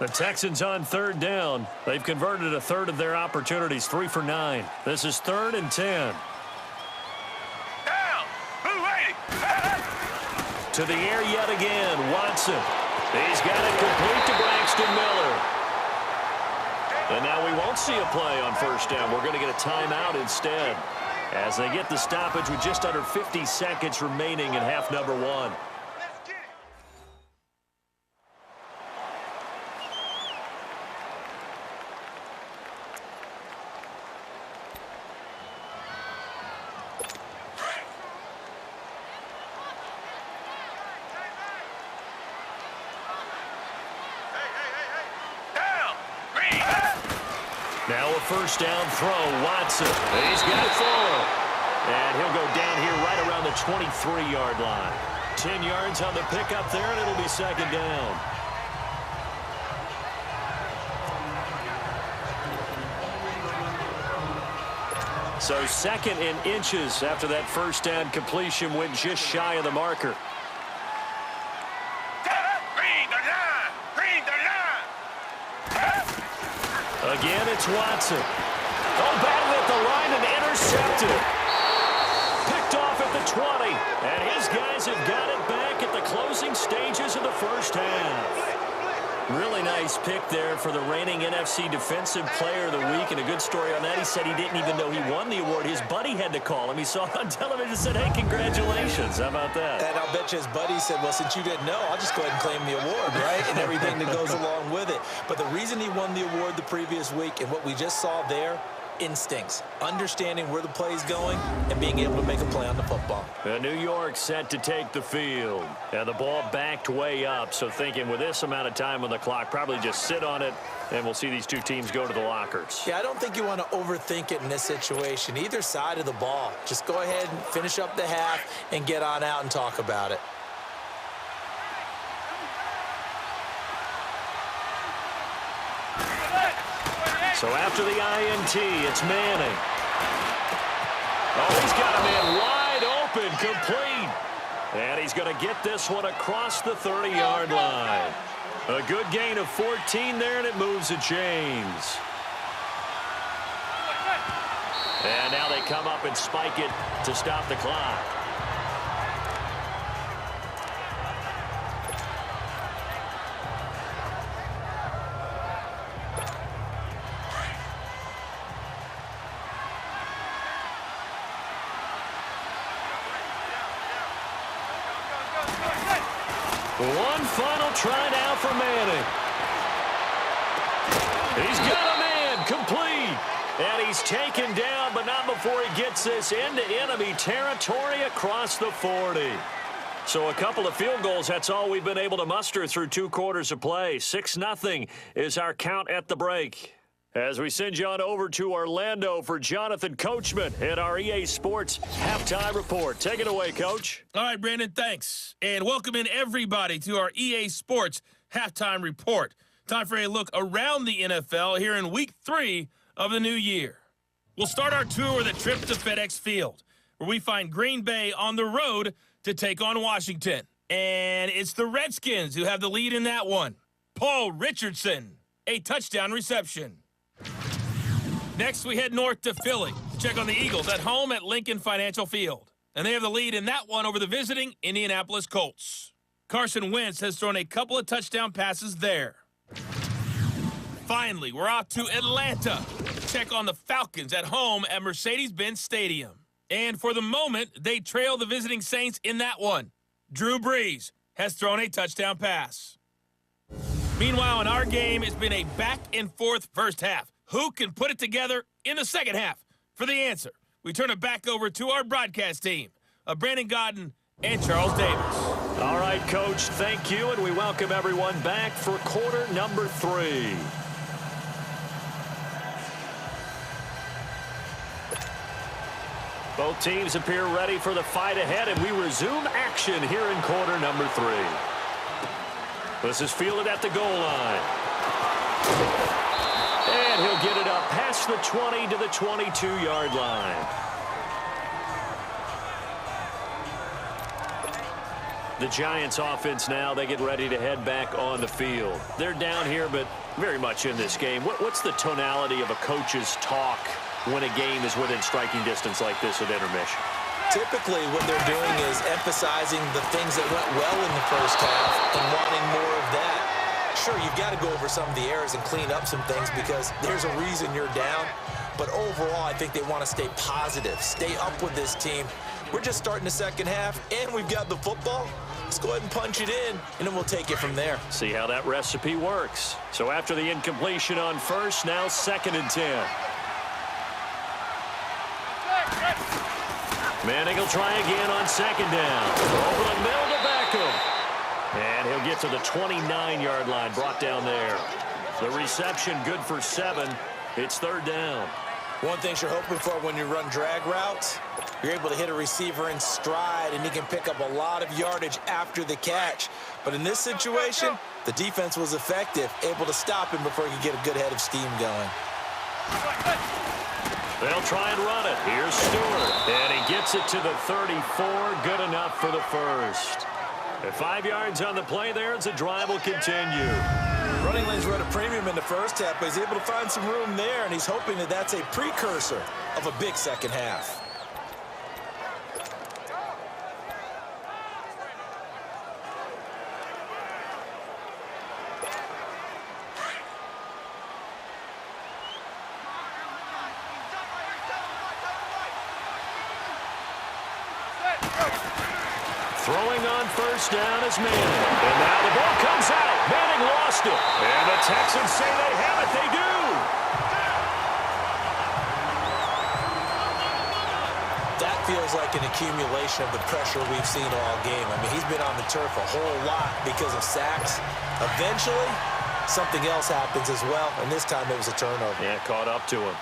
The Texans on 3rd down. They've converted a 1/3 of their opportunities, 3 for 9. This is 3rd and 10. To the air yet again, Watson. He's got it complete to Braxton Miller. And now we won't see a play on 1st down. We're going to get a timeout instead, as they get the stoppage with just under 50 seconds remaining in half number 1. Now a 1st down throw, Watson. He's got it full. And he'll go down here right around the 23-yard line. 10 yards on the pickup there, and it'll be 2nd down. So 2nd and inches after that 1st down completion went just shy of the marker. Again, it's Watson. Oh, battled at the line and intercepted. Picked off at the 20. And his guys have got it back at the closing stages of the 1st half. Really nice pick there for the reigning NFC Defensive Player of the Week. And a good story on that. He said he didn't even know he won the award. His buddy had to call him. He saw it on television and said, hey, congratulations. How about that? And I'll bet you his buddy said, well, since you didn't know, I'll just go ahead and claim the award, right? And everything that goes along with it. But the reason he won the award the previous week and what we just saw there, instincts, understanding where the play is going and being able to make a play on the football. New York set to take the field. And the ball backed way up. So thinking with this amount of time on the clock, probably just sit on it, and we'll see these two teams go to the lockers. Yeah, I don't think you want to overthink it in this situation. Either side of the ball. Just go ahead and finish up the half and get on out and talk about it. So after the INT, it's Manning. Oh, he's got a man wide open, complete. And he's going to get this one across the 30-yard line. A good gain of 14 there, and it moves the chains. And now they come up and spike it to stop the clock. One final try now for Manning. He's got a man complete. And he's taken down, but not before he gets this into enemy territory across the 40. So a couple of field goals, that's all we've been able to muster through 2 quarters of play. 6-0 is our count at the break. As we send you on over to Orlando for Jonathan Coachman at our EA Sports Halftime Report. Take it away, Coach. All right, Brandon, thanks. And welcome in everybody to our EA Sports Halftime Report. Time for a look around the NFL here in Week 3 of the new year. We'll start our tour with a trip to FedEx Field, where we find Green Bay on the road to take on Washington. And it's the Redskins who have the lead in that one. Paul Richardson, a touchdown reception. Next, we head north to Philly to check on the Eagles at home at Lincoln Financial Field. And they have the lead in that one over the visiting Indianapolis Colts. Carson Wentz has thrown a couple of touchdown passes there. Finally, we're off to Atlanta to check on the Falcons at home at Mercedes-Benz Stadium. And for the moment, they trail the visiting Saints in that one. Drew Brees has thrown a touchdown pass. Meanwhile, in our game, it's been a back-and-forth first half. Who can put it together in the second half? For the answer, we turn it back over to our broadcast team of Brandon Godden and Charles Davis. All right, Coach, thank you, and we welcome everyone back for quarter number 3. Both teams appear ready for the fight ahead, and we resume action here in quarter number 3. This is fielded at the goal line. And he'll get it up past the 20 to the 22-yard line. The Giants offense now, they get ready to head back on the field. They're down here, but very much in this game. What's the tonality of a coach's talk when a game is within striking distance like this at intermission? Typically, what they're doing is emphasizing the things that went well in the first half and wanting more of that. Sure, you've got to go over some of the errors and clean up some things because there's a reason you're down. But overall, I think they want to stay positive, stay up with this team. We're just starting the second half, and we've got the football. Let's go ahead and punch it in, and then we'll take it from there. See how that recipe works. So after the incompletion on first, now 2nd and 10. Manning will try again on 2nd down. Over the middle to Beckham. And he'll get to the 29-yard line, brought down there. The reception good for 7. It's 3rd down. One thing you're hoping for when you run drag routes, you're able to hit a receiver in stride, and he can pick up a lot of yardage after the catch. But in this situation, the defense was effective, able to stop him before he could get a good head of steam going. They'll try and run it. Here's Stewart. And he gets it to the 34. Good enough for the first. At 5 yards on the play there as the drive will continue. Running lanes were at a premium in the first half, but he's able to find some room there, and he's hoping that that's a precursor of a big second half. Throwing on first down is Manning. And now the ball comes out. Manning lost it. And the Texans say they have it. They do. That feels like an accumulation of the pressure we've seen all game. I mean, he's been on the turf a whole lot because of sacks. Eventually, something else happens as well, and this time it was a turnover. Yeah, caught up to him.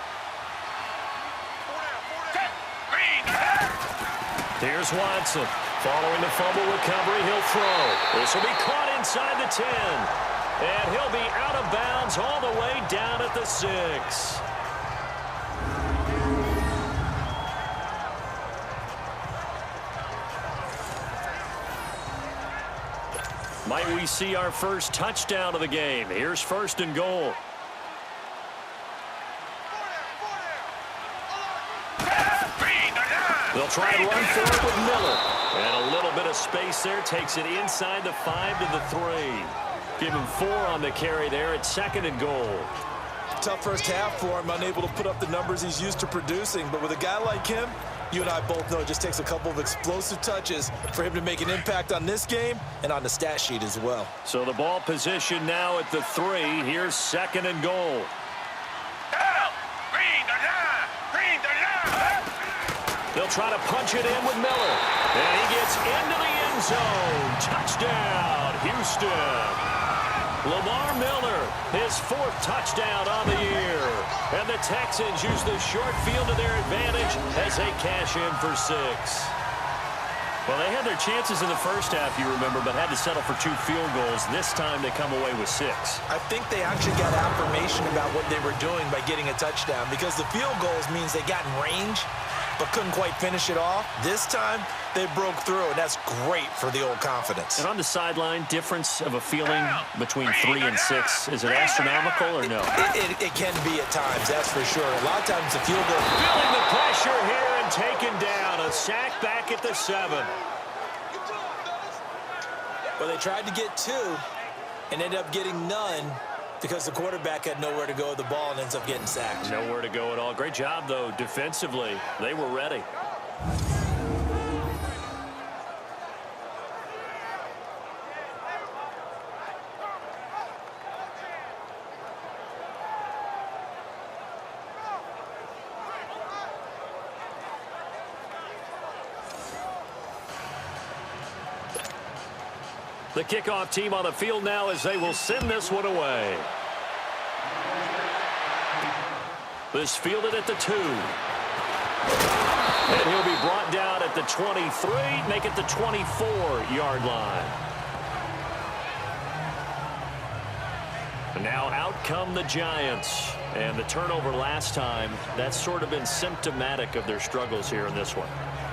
Here's Watson. Following the fumble recovery, he'll throw. This will be caught inside the 10. And he'll be out of bounds all the way down at the 6. Might we see our first touchdown of the game? Here's 1st and goal. They'll try and run for it with Miller. And a little bit of space there. Takes it inside the 5 to the 3. Give him 4 on the carry there at 2nd and goal. Tough first half for him, unable to put up the numbers he's used to producing. But with a guy like him, you and I both know it just takes a couple of explosive touches for him to make an impact on this game and on the stat sheet as well. So the ball position now at the 3. Here's 2nd and goal. They'll try to punch it in with Miller. And he gets into the end zone. Touchdown, Houston. Lamar Miller, his 4th touchdown on the year. And the Texans use the short field to their advantage as they cash in for 6. Well, they had their chances in the first half, you remember, but had to settle for 2 field goals. This time they come away with 6. I think they actually got affirmation about what they were doing by getting a touchdown, because the field goals means they got in range but couldn't quite finish it off. This time, they broke through, and that's great for the old confidence. And on the sideline, difference of a feeling between 3 and 6, is it astronomical or no? It can be at times, that's for sure. A lot of times the field goal. Feeling the pressure here and taken down. A sack back at the 7. Well, they tried to get 2 and ended up getting none, because the quarterback had nowhere to go with the ball and ends up getting sacked. Nowhere to go at all. Great job, though, defensively. They were ready. The kickoff team on the field now as they will send this one away. This fielded at the 2. And he'll be brought down at the 23, make it the 24-yard line. And now out come the Giants. And the turnover last time, that's sort of been symptomatic of their struggles here in this one.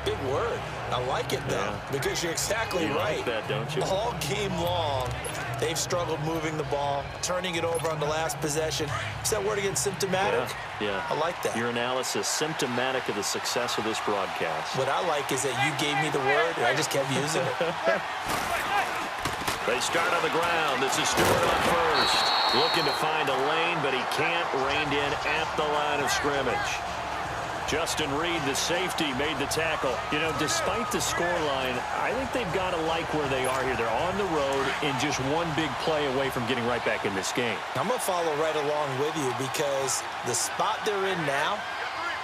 Big word. I like it, though, because you're exactly right. You like that, don't you? All game long, they've struggled moving the ball, turning it over on the last possession. Is that word again, symptomatic? Yeah. I like that. Your analysis, symptomatic of the success of this broadcast. What I like is that you gave me the word, and I just kept using it. They start on the ground. This is Stewart on first. Looking to find a lane, but he can't. Reined in at the line of scrimmage. Justin Reed, the safety, made the tackle. You know, despite the scoreline, I think they've got to like where they are here. They're on the road and just one big play away from getting right back in this game. I'm going to follow right along with you, because the spot they're in now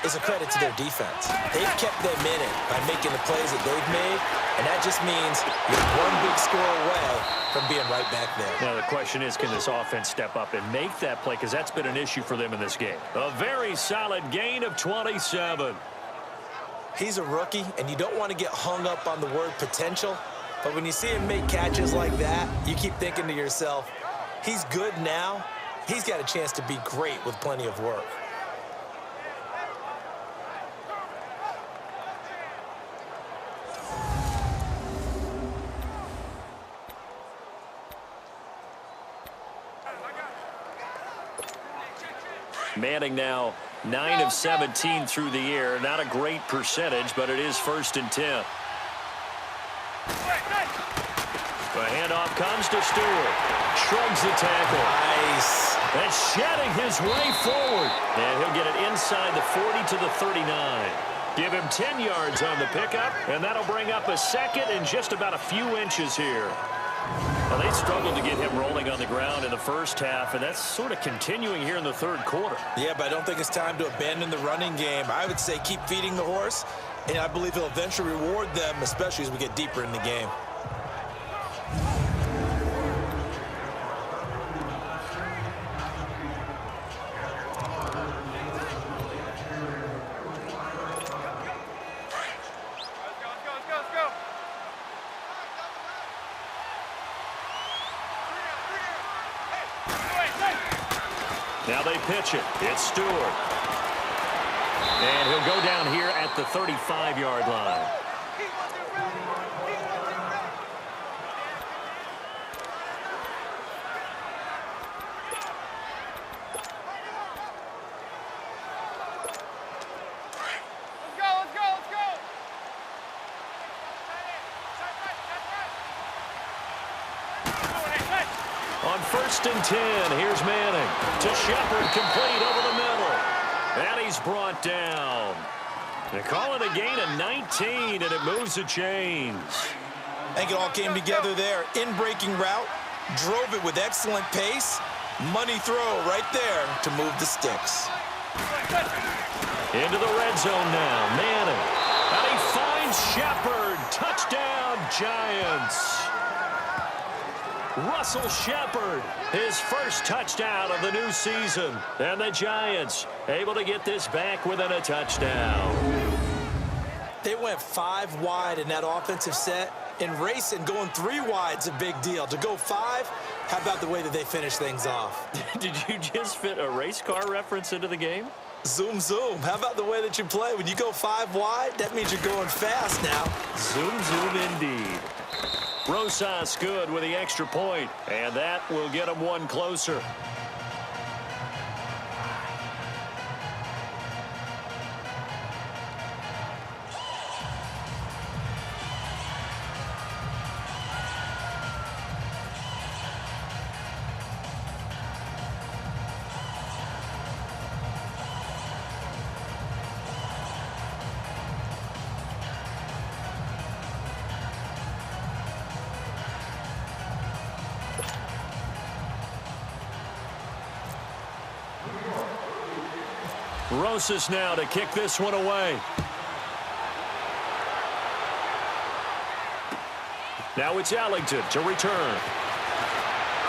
is a credit to their defense. They've kept them in it by making the plays that they've made, and that just means you're one big score away from being right back there. Now, the question is, can this offense step up and make that play? Because that's been an issue for them in this game. A very solid gain of 27. He's a rookie, and you don't want to get hung up on the word potential, but when you see him make catches like that, you keep thinking to yourself, he's good now. He's got a chance to be great with plenty of work. Manning now 9 of 17 through the air. Not a great percentage, but it is 1st and 10. The handoff comes to Stewart. Shrugs the tackle. Nice. And shedding his way forward. And he'll get it inside the 40 to the 39. Give him 10 yards on the pickup, and that'll bring up a second and just about a few inches here. Well, they struggled to get him rolling on the ground in the first half, and that's sort of continuing here in the third quarter. Yeah, but I don't think it's time to abandon the running game. I would say keep feeding the horse, and I believe he'll eventually reward them, especially as we get deeper in the game. Now they pitch it. It's Stewart. And he'll go down here at the 35-yard line. On 1st and 10, here's Manning to Shepard, complete over the middle. And he's brought down. They call it a gain of 19, and it moves the chains. I think it all came together there. In-breaking route, drove it with excellent pace. Money throw right there to move the sticks. Into the red zone now, Manning. And he finds Shepard. Touchdown, Giants. Russell Shepard, his first touchdown of the new season. And the Giants able to get this back within a touchdown. They went 5 wide in that offensive set. In racing, going 3 wide's a big deal. To go 5, how about the way that they finish things off? Did you just fit a race car reference into the game? Zoom, zoom. How about the way that you play? When you go 5 wide, that means you're going fast now. Zoom, zoom indeed. Rosas good with the extra point, and that will get him one closer. Rosas now to kick this one away. Now it's Ellington to return.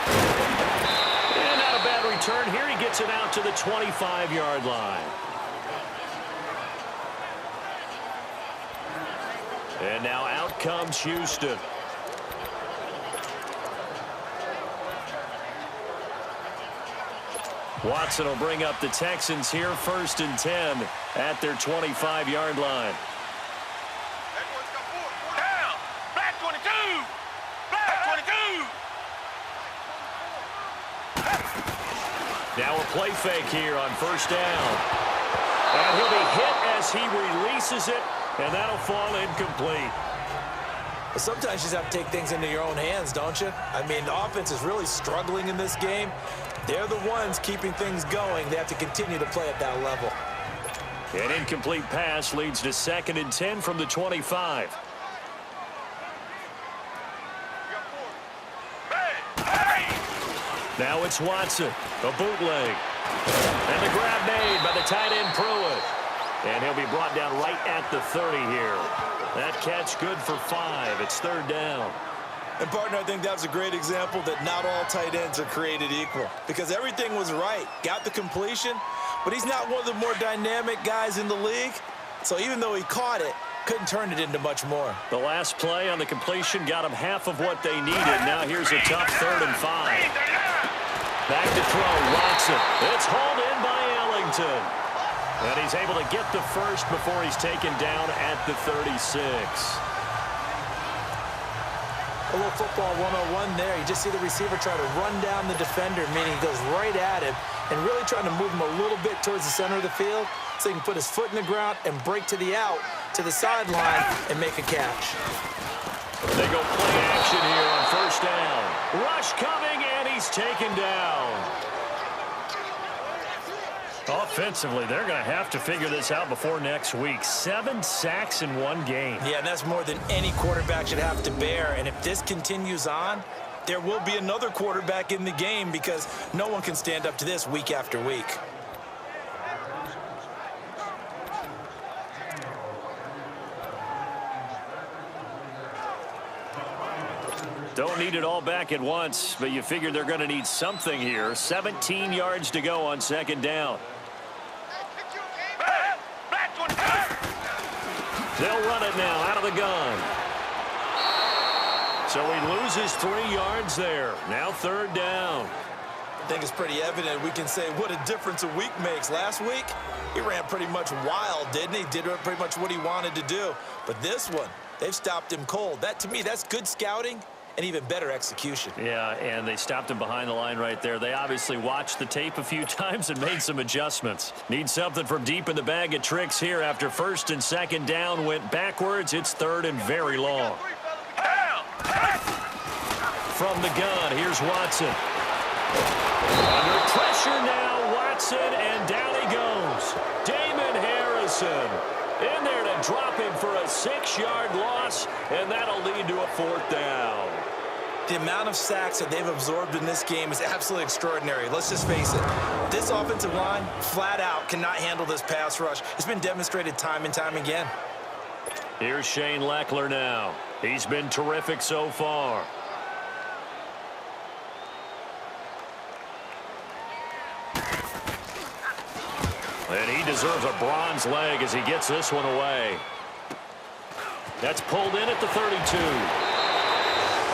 And not a bad return here. He gets it out to the 25-yard line. And now out comes Houston. Watson will bring up the Texans here, 1st and 10 at their 25-yard line. Down! Black 22! Black 22! Now a play fake here on 1st down. And he'll be hit as he releases it, and that'll fall incomplete. Sometimes you just have to take things into your own hands, don't you? I mean, the offense is really struggling in this game. They're the ones keeping things going. They have to continue to play at that level. An incomplete pass leads to 2nd and 10 from the 25. Now it's Watson, a bootleg. And the grab made by the tight end Pruitt. And he'll be brought down right at the 30 here. That catch good for 5. It's 3rd down. And, partner, I think that was a great example that not all tight ends are created equal. Because everything was right. Got the completion, but he's not one of the more dynamic guys in the league. So even though he caught it, couldn't turn it into much more. The last play on the completion got him half of what they needed. Now here's a tough 3rd and 5. Back to throw, Watson. It's hauled in by Ellington. And he's able to get the first before he's taken down at the 36. A little football 101 there. You just see the receiver try to run down the defender, meaning he goes right at him and really trying to move him a little bit towards the center of the field so he can put his foot in the ground and break to the out, to the sideline, and make a catch. They go play action here on 1st down. Rush coming, and he's taken down. Offensively, they're going to have to figure this out before next week. 7 sacks in one game. Yeah, and that's more than any quarterback should have to bear. And if this continues on, there will be another quarterback in the game because no one can stand up to this week after week. Don't need it all back at once, but you figure they're going to need something here. 17 yards to go on 2nd down. They'll run it now out of the gun. So he loses 3 yards there. Now 3rd down. I think it's pretty evident. We can say what a difference a week makes. Last week, he ran pretty much wild, didn't he? Did pretty much what he wanted to do. But this one, they've stopped him cold. That, to me, that's good scouting and even better execution. Yeah, and they stopped him behind the line right there. They obviously watched the tape a few times and made some adjustments. Need something from deep in the bag of tricks here after first and second down went backwards. It's third and very long. From the gun, here's Watson. Under pressure now, Watson, and down he goes. Damon Harrison in there to drop him for a 6-yard loss, and that'll lead to a fourth down. The amount of sacks that they've absorbed in this game is absolutely extraordinary. Let's just face it. This offensive line, flat out, cannot handle this pass rush. It's been demonstrated time and time again. Here's Shane Leckler now. He's been terrific so far. And he deserves a bronze leg as he gets this one away. That's pulled in at the 32.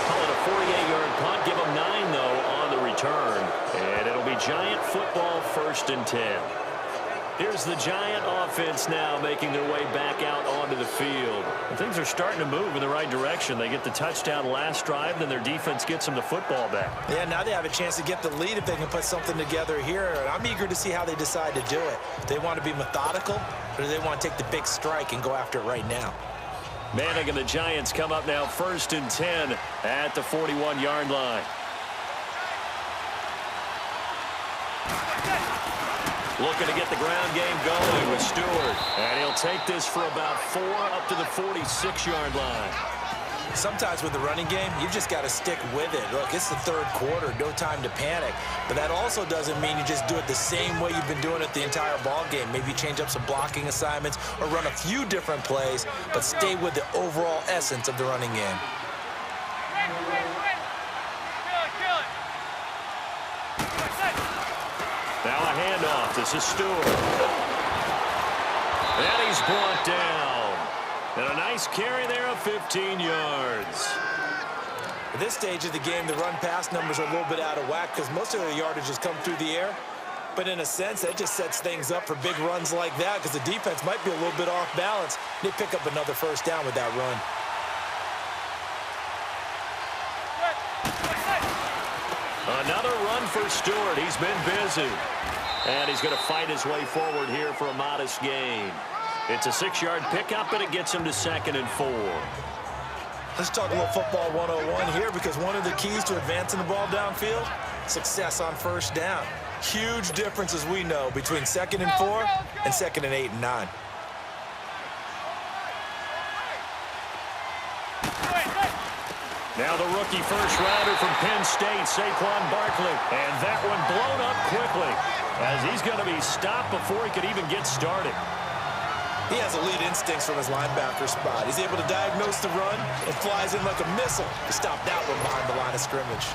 Call it a 48-yard punt. Give him 9, though, on the return. And it'll be Giant football, 1st and 10. Here's the Giant offense now making their way back out onto the field. And things are starting to move in the right direction. They get the touchdown last drive, then their defense gets them the football back. Yeah, now they have a chance to get the lead if they can put something together here. And I'm eager to see how they decide to do it. Do they want to be methodical, or do they want to take the big strike and go after it right now? Manning and the Giants come up now 1st and 10 at the 41-yard line. Looking to get the ground game going with Stewart. And he'll take this for about 4 up to the 46-yard line. Sometimes with the running game, you've just got to stick with it. Look, it's the 3rd quarter, no time to panic. But that also doesn't mean you just do it the same way you've been doing it the entire ball game. Maybe change up some blocking assignments or run a few different plays, but stay with the overall essence of the running game. Now a handoff. This is Stewart. And he's brought down. And a nice carry there of 15 yards. At this stage of the game, the run-pass numbers are a little bit out of whack because most of the yardage has come through the air. But in a sense, that just sets things up for big runs like that because the defense might be a little bit off balance. They pick up another 1st down with that run. Another run for Stewart. He's been busy. And he's going to fight his way forward here for a modest gain. It's a 6-yard pickup, and it gets him to 2nd and 4. Let's talk a little football 101 here because one of the keys to advancing the ball downfield, success on 1st down. Huge difference, as we know, between 2nd and 4 and 2nd and 8 and 9. Now the rookie first-rounder from Penn State, Saquon Barkley. And that one blown up quickly as he's going to be stopped before he could even get started. He has elite instincts from his linebacker spot. He's able to diagnose the run and flies in like a missile to stop that one behind the line of scrimmage.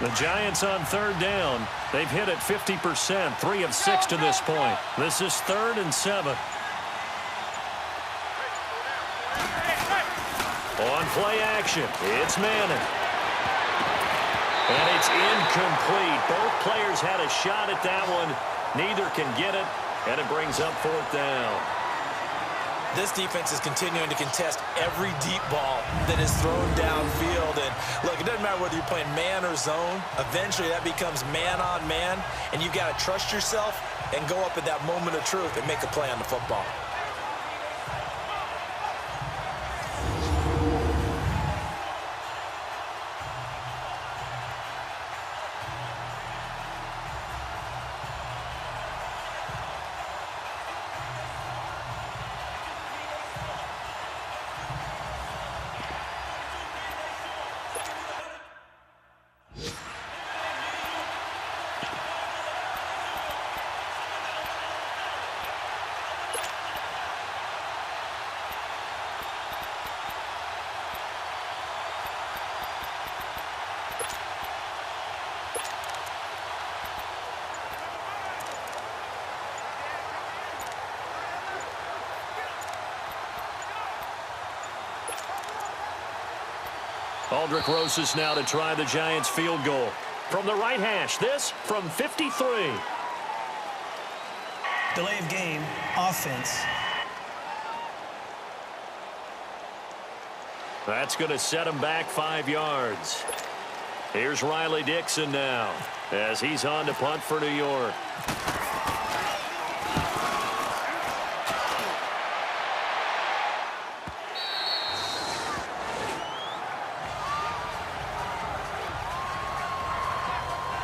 The Giants on 3rd down. They've hit it 50%, 3 of 6 to this point. This is 3rd and 7. On play action, it's Manning. And it's incomplete. Both players had a shot at that one. Neither can get it, and it brings up 4th down. This defense is continuing to contest every deep ball that is thrown downfield. And look, it doesn't matter whether you're playing man or zone. Eventually, that becomes man on man, and you've got to trust yourself and go up at that moment of truth and make a play on the football. Aldrich Rosas now to try the Giants field goal. From the right hash, this from 53. Delay of game, offense. That's going to set him back 5 yards. Here's Riley Dixon now as he's on to punt for New York.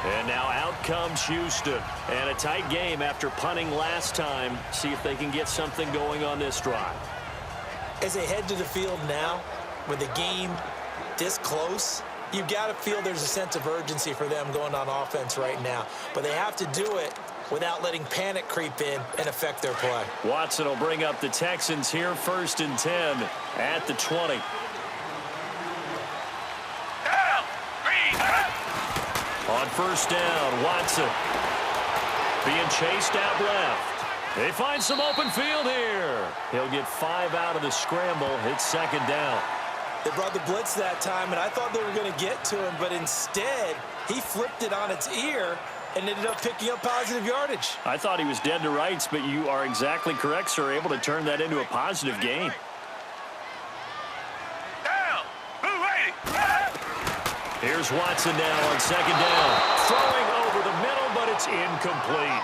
And now out comes Houston. And a tight game after punting last time. See if they can get something going on this drive. As they head to the field now, with the game this close, you've got to feel there's a sense of urgency for them going on offense right now. But they have to do it without letting panic creep in and affect their play. Watson will bring up the Texans here, 1st and 10 at the 20. On 1st down, Watson being chased out left. They find some open field here. He'll get 5 out of the scramble. It's 2nd down. They brought the blitz that time, and I thought they were going to get to him, but instead, he flipped it on its ear and ended up picking up positive yardage. I thought he was dead to rights, but you are exactly correct, sir. Able to turn that into a positive gain. Here's Watson now on 2nd down. Throwing over the middle, but it's incomplete.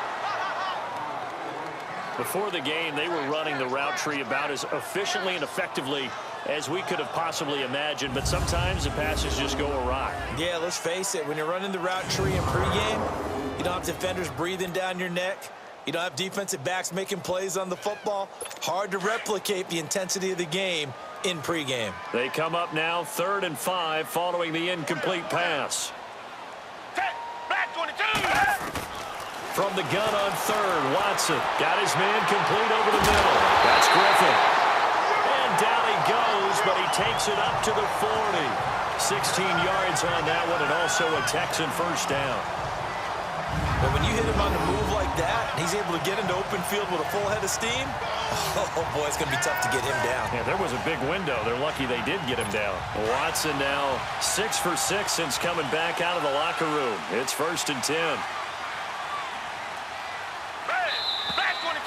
Before the game, they were running the route tree about as efficiently and effectively as we could have possibly imagined, but sometimes the passes just go awry. Yeah, let's face it. When you're running the route tree in pregame, you don't have defenders breathing down your neck. You don't have defensive backs making plays on the football. Hard to replicate the intensity of the game in pregame. They come up now 3rd and 5 following the incomplete pass. Black 22. From the gun on 3rd, Watson got his man complete over the middle. That's Griffin. And down he goes, but he takes it up to the 40. 16 yards on that one, and also a Texan 1st down. But when you hit him on the move like that, he's able to get into open field with a full head of steam. Oh, boy, it's going to be tough to get him down. Yeah, there was a big window. They're lucky they did get him down. Watson now 6 for 6 since coming back out of the locker room. It's 1st and 10. Black 22.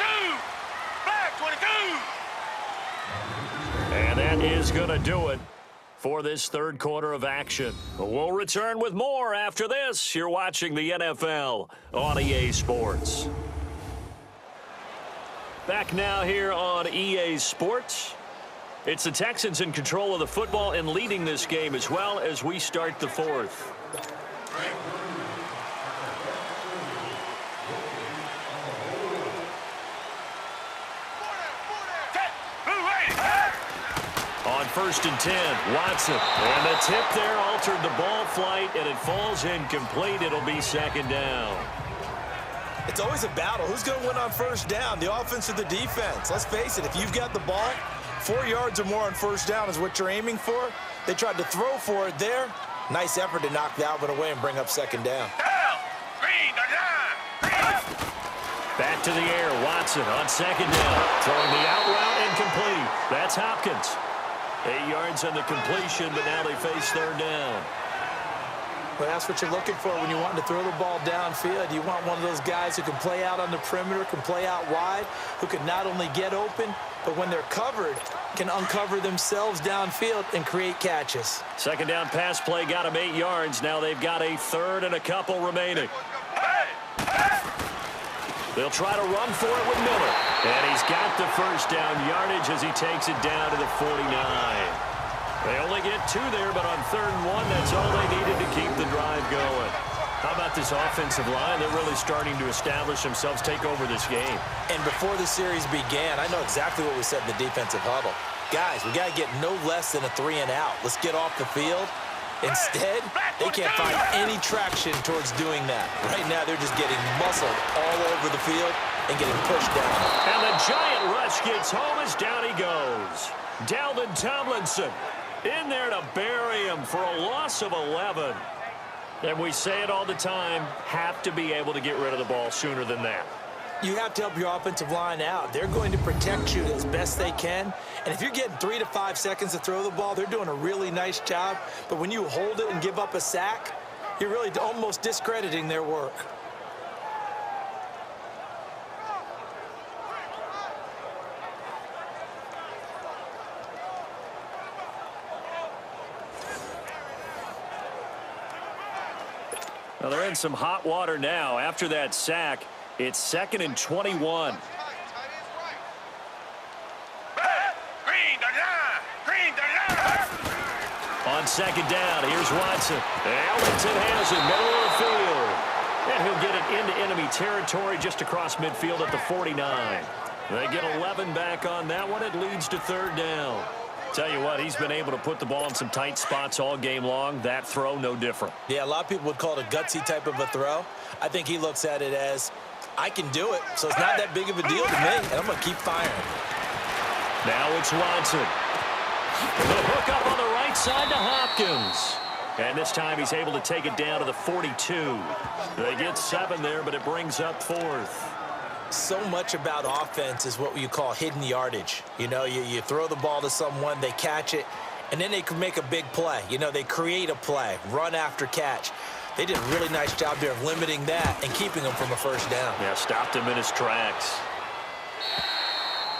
Black 22. And that is going to do it for this 3rd quarter of action. We'll return with more after this. You're watching the NFL on EA Sports. Back now here on EA Sports. It's the Texans in control of the football and leading this game as well as we start the 4th. On 1st and 10, Watson. And the tip there altered the ball flight, and it falls incomplete. It'll be 2nd down. It's always a battle. Who's going to win on 1st down, the offense or the defense? Let's face it, if you've got the ball, 4 yards or more on 1st down is what you're aiming for. They tried to throw for it there. Nice effort to knock that one away and bring up 2nd down. Back to the air, Watson on 2nd down. Throwing the out route incomplete. That's Hopkins. 8 yards on the completion, but now they face 3rd down. Well, that's what you're looking for when you're wanting to throw the ball downfield. You want one of those guys who can play out on the perimeter, can play out wide, who can not only get open, but when they're covered, can uncover themselves downfield and create catches. 2nd down pass play got them 8 yards. Now they've got a 3rd and a couple remaining. They'll try to run for it with Miller. And he's got the 1st down yardage as he takes it down to the 49. They only get 2 there, but on 3rd and 1, that's all they needed to keep the drive going. How about this offensive line? They're really starting to establish themselves, take over this game. And before the series began, I know exactly what we said in the defensive huddle. Guys, we got to get no less than a 3 and out. Let's get off the field. Instead, they can't find any traction towards doing that. Right now, they're just getting muscled all over the field and getting pushed down. And the giant rush gets home as down he goes. Dalvin Tomlinson in there to bury him for a loss of 11. And we say it all the time, have to be able to get rid of the ball sooner than that. You have to help your offensive line out. They're going to protect you as best they can. And if you're getting 3 to 5 seconds to throw the ball, they're doing a really nice job. But when you hold it and give up a sack, you're really almost discrediting their work. Well, they're in some hot water now. After that sack, it's 2nd and 21. On 2nd down, here's Watson. Ellington has it, middle of the field. And he'll get it into enemy territory just across midfield at the 49. They get 11 back on that one. It leads to 3rd down. Tell you what, he's been able to put the ball in some tight spots all game long. That throw, no different. Yeah, a lot of people would call it a gutsy type of a throw. I think he looks at it as, I can do it, so it's not that big of a deal to me, and I'm going to keep firing. Now it's Watson. The hook up on the right side to Hopkins. And this time he's able to take it down to the 42. They get 7 there, but it brings up 4th. So much about offense is what you call hidden yardage. You know, you throw the ball to someone, they catch it, and then they can make a big play. You know, they create a play, run after catch. They did a really nice job there of limiting that and keeping him from a 1st down. Yeah, stopped him in his tracks.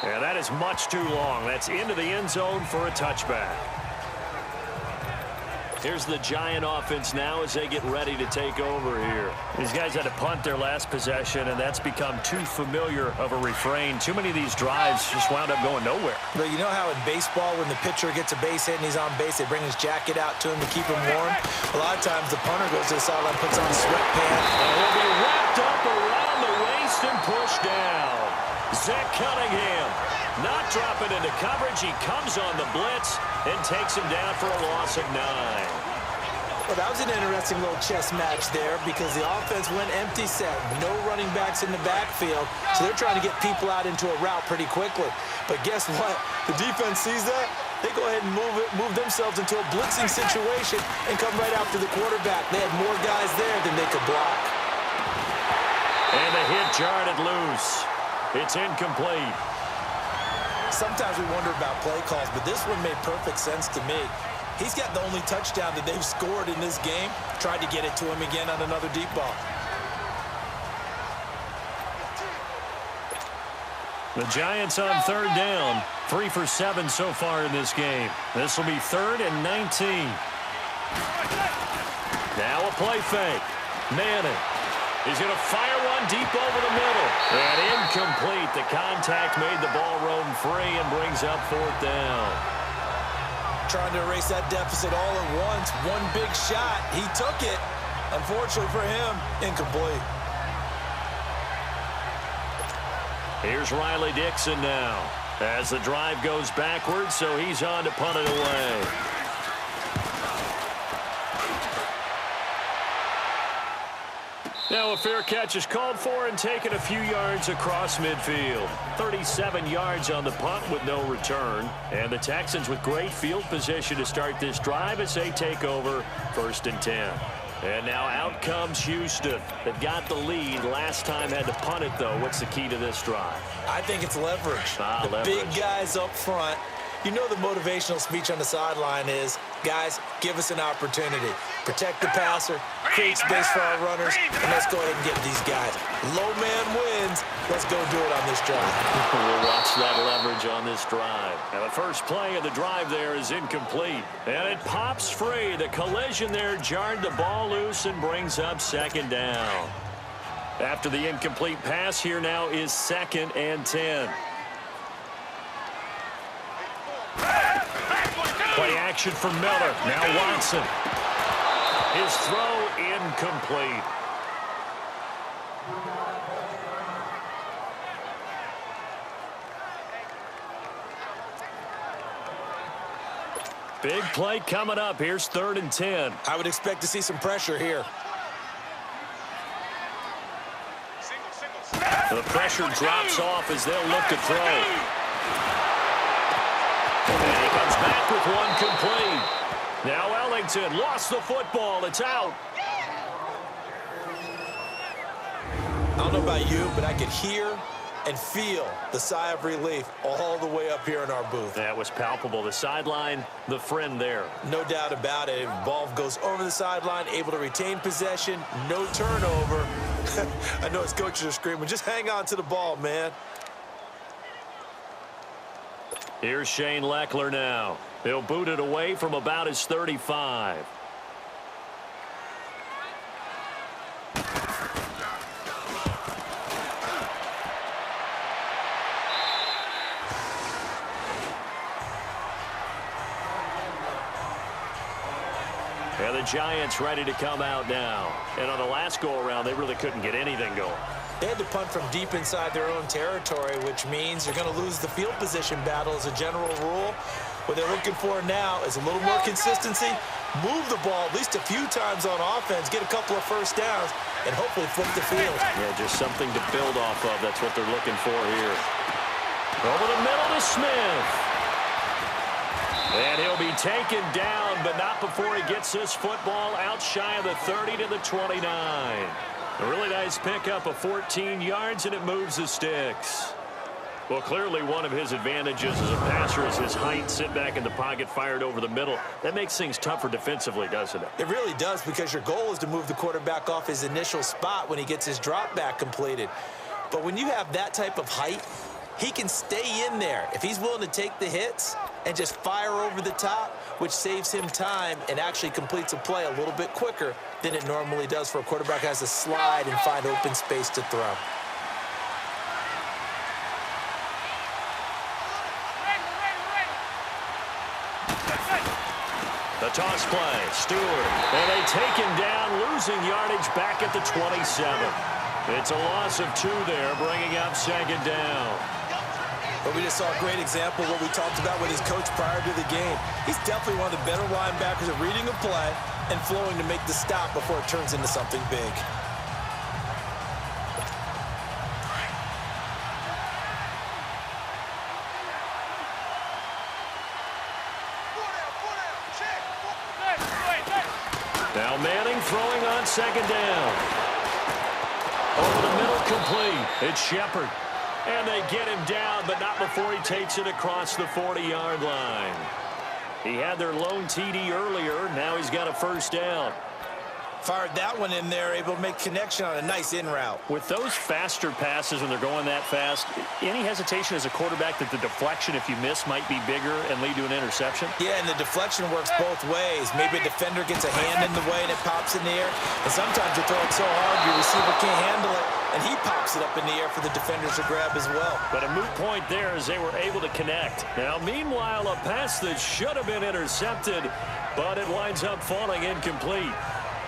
And that is much too long. That's into the end zone for a touchback. Here's the Giant offense now as they get ready to take over here. These guys had to punt their last possession, and that's become too familiar of a refrain. Too many of these drives just wound up going nowhere. But you know how in baseball, when the pitcher gets a base hit and he's on base, they bring his jacket out to him to keep him warm? A lot of times the punter goes to the sideline, puts on a sweatpants. And he'll be wrapped up around the waist and pushed down. Zach Cunningham not dropping into coverage. He comes on the blitz and takes him down for a loss of 9. Well, that was an interesting little chess match there because the offense went empty set. No running backs in the backfield, so they're trying to get people out into a route pretty quickly. But guess what? The defense sees that. They go ahead and move themselves into a blitzing situation and come right after the quarterback. They had more guys there than they could block. And the hit jarred it loose. It's incomplete. Sometimes we wonder about play calls, but this one made perfect sense to me. He's got the only touchdown that they've scored in this game. Tried to get it to him again on another deep ball. The Giants on 3rd down. 3 for 7 so far in this game. This will be 3rd and 19. Now a play fake. Manning. He's going to fire one deep over the middle. And incomplete. The contact made the ball roam free and brings up 4th down. Trying to erase that deficit all at once. One big shot. He took it. Unfortunately for him, incomplete. Here's Riley Dixon now. As the drive goes backwards, so he's on to punt it away. Now a fair catch is called for and taken a few yards across midfield. 37 yards on the punt with no return. And the Texans with great field position to start this drive as they take over 1st and 10. And now out comes Houston. They've got the lead. Last time had to punt it, though. What's the key to this drive? I think it's leverage. The leverage. Big guys up front. You know the motivational speech on the sideline is, guys, give us an opportunity. Protect the passer, create space for our runners, and let's go ahead and get these guys. Low man wins. Let's go do it on this drive. We'll watch that leverage on this drive. And the first play of the drive there is incomplete. And it pops free. The collision there jarred the ball loose and brings up 2nd down. After the incomplete pass, here now is 2nd and 10. Play action for Miller. Now Watson. His throw incomplete. Big play coming up. Here's 3rd and 10. I would expect to see some pressure here. The pressure drops off as they'll look to throw. And he comes back with one complete. Now Ellington lost the football. It's out. I don't know about you, but I could hear and feel the sigh of relief all the way up here in our booth. That was palpable. The sideline, the friend there. No doubt about it. Ball goes over the sideline, able to retain possession, no turnover. I know his coaches are screaming, just hang on to the ball, man. Here's Shane Leckler now. He'll boot it away from about his 35. And the Giants ready to come out now. And on the last go-around, they really couldn't get anything going. They had to punt from deep inside their own territory, which means you're going to lose the field position battle as a general rule. What they're looking for now is a little more consistency, move the ball at least a few times on offense, get a couple of first downs, and hopefully flip the field. Yeah, just something to build off of. That's what they're looking for here. Over the middle to Smith. And he'll be taken down, but not before he gets this football out shy of the 30 to the 29. A really nice pickup of 14 yards, and it moves the sticks. Well, clearly one of his advantages as a passer is his height. Sit back in the pocket, fired over the middle. That makes things tougher defensively, doesn't it? It really does, because your goal is to move the quarterback off his initial spot when he gets his drop back completed. But when you have that type of height, he can stay in there if he's willing to take the hits and just fire over the top, which saves him time and actually completes a play a little bit quicker than it normally does for a quarterback who has to slide and find open space to throw. The toss play, Stewart, and they take him down, losing yardage back at the 27. It's a loss of 2 there, bringing up second down. But we just saw a great example of what we talked about with his coach prior to the game. He's definitely one of the better linebackers at reading a play and flowing to make the stop before it turns into something big. Now Manning throwing on second down. Over the middle, complete. It's Shepard. And they get him down, but not before he takes it across the 40-yard line. He had their lone TD earlier. Now he's got a first down. Fired that one in there, able to make connection on a nice in route. With those faster passes when they're going that fast, any hesitation as a quarterback that the deflection, if you miss, might be bigger and lead to an interception? Yeah, and the deflection works both ways. Maybe a defender gets a hand in the way and it pops in the air. And sometimes you throw it so hard your receiver can't handle it, and he pops it up in the air for the defenders to grab as well. But a moot point there as they were able to connect. Now, meanwhile, a pass that should have been intercepted, but it winds up falling incomplete.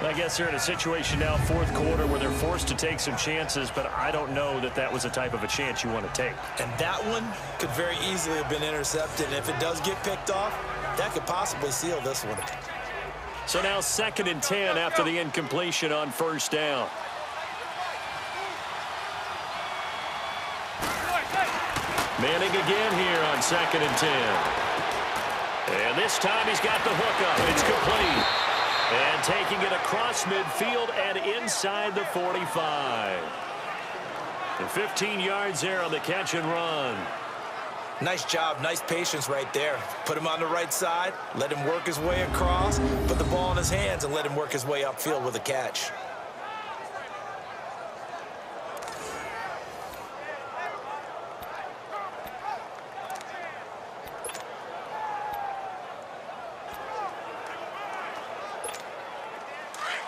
I guess they're in a situation now, fourth quarter, where they're forced to take some chances, but I don't know that that was the type of a chance you want to take. And that one could very easily have been intercepted. And if it does get picked off, that could possibly seal this one. So now 2nd and 10 after the incompletion on first down. Manning again here on 2nd and 10. And this time he's got the hook up. It's complete. And taking it across midfield and inside the 45. And 15 yards there on the catch and run. Nice job, nice patience right there. Put him on the right side, let him work his way across, put the ball in his hands, and let him work his way upfield with a catch.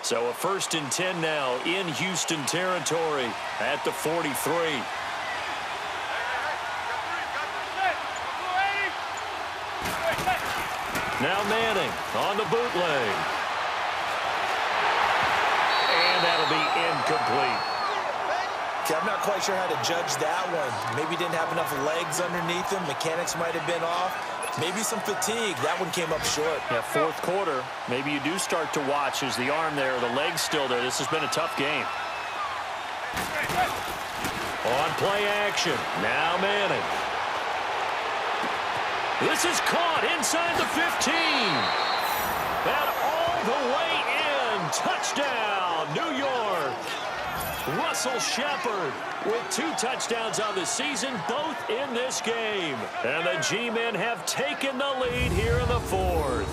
So a 1st and 10 now in Houston territory at the 43. Now Manning on the bootleg. And that'll be incomplete. Okay, I'm not quite sure how to judge that one. Maybe didn't have enough legs underneath him. Mechanics might have been off. Maybe some fatigue. That one came up short. Yeah, fourth quarter. Maybe you do start to watch as the arm there, the leg's still there. This has been a tough game. On play action. Now Manning. This is caught inside the 15. And all the way in. Touchdown, New York. Russell Shepard with 2 touchdowns on the season, both in this game. And the G-men have taken the lead here in the 4th.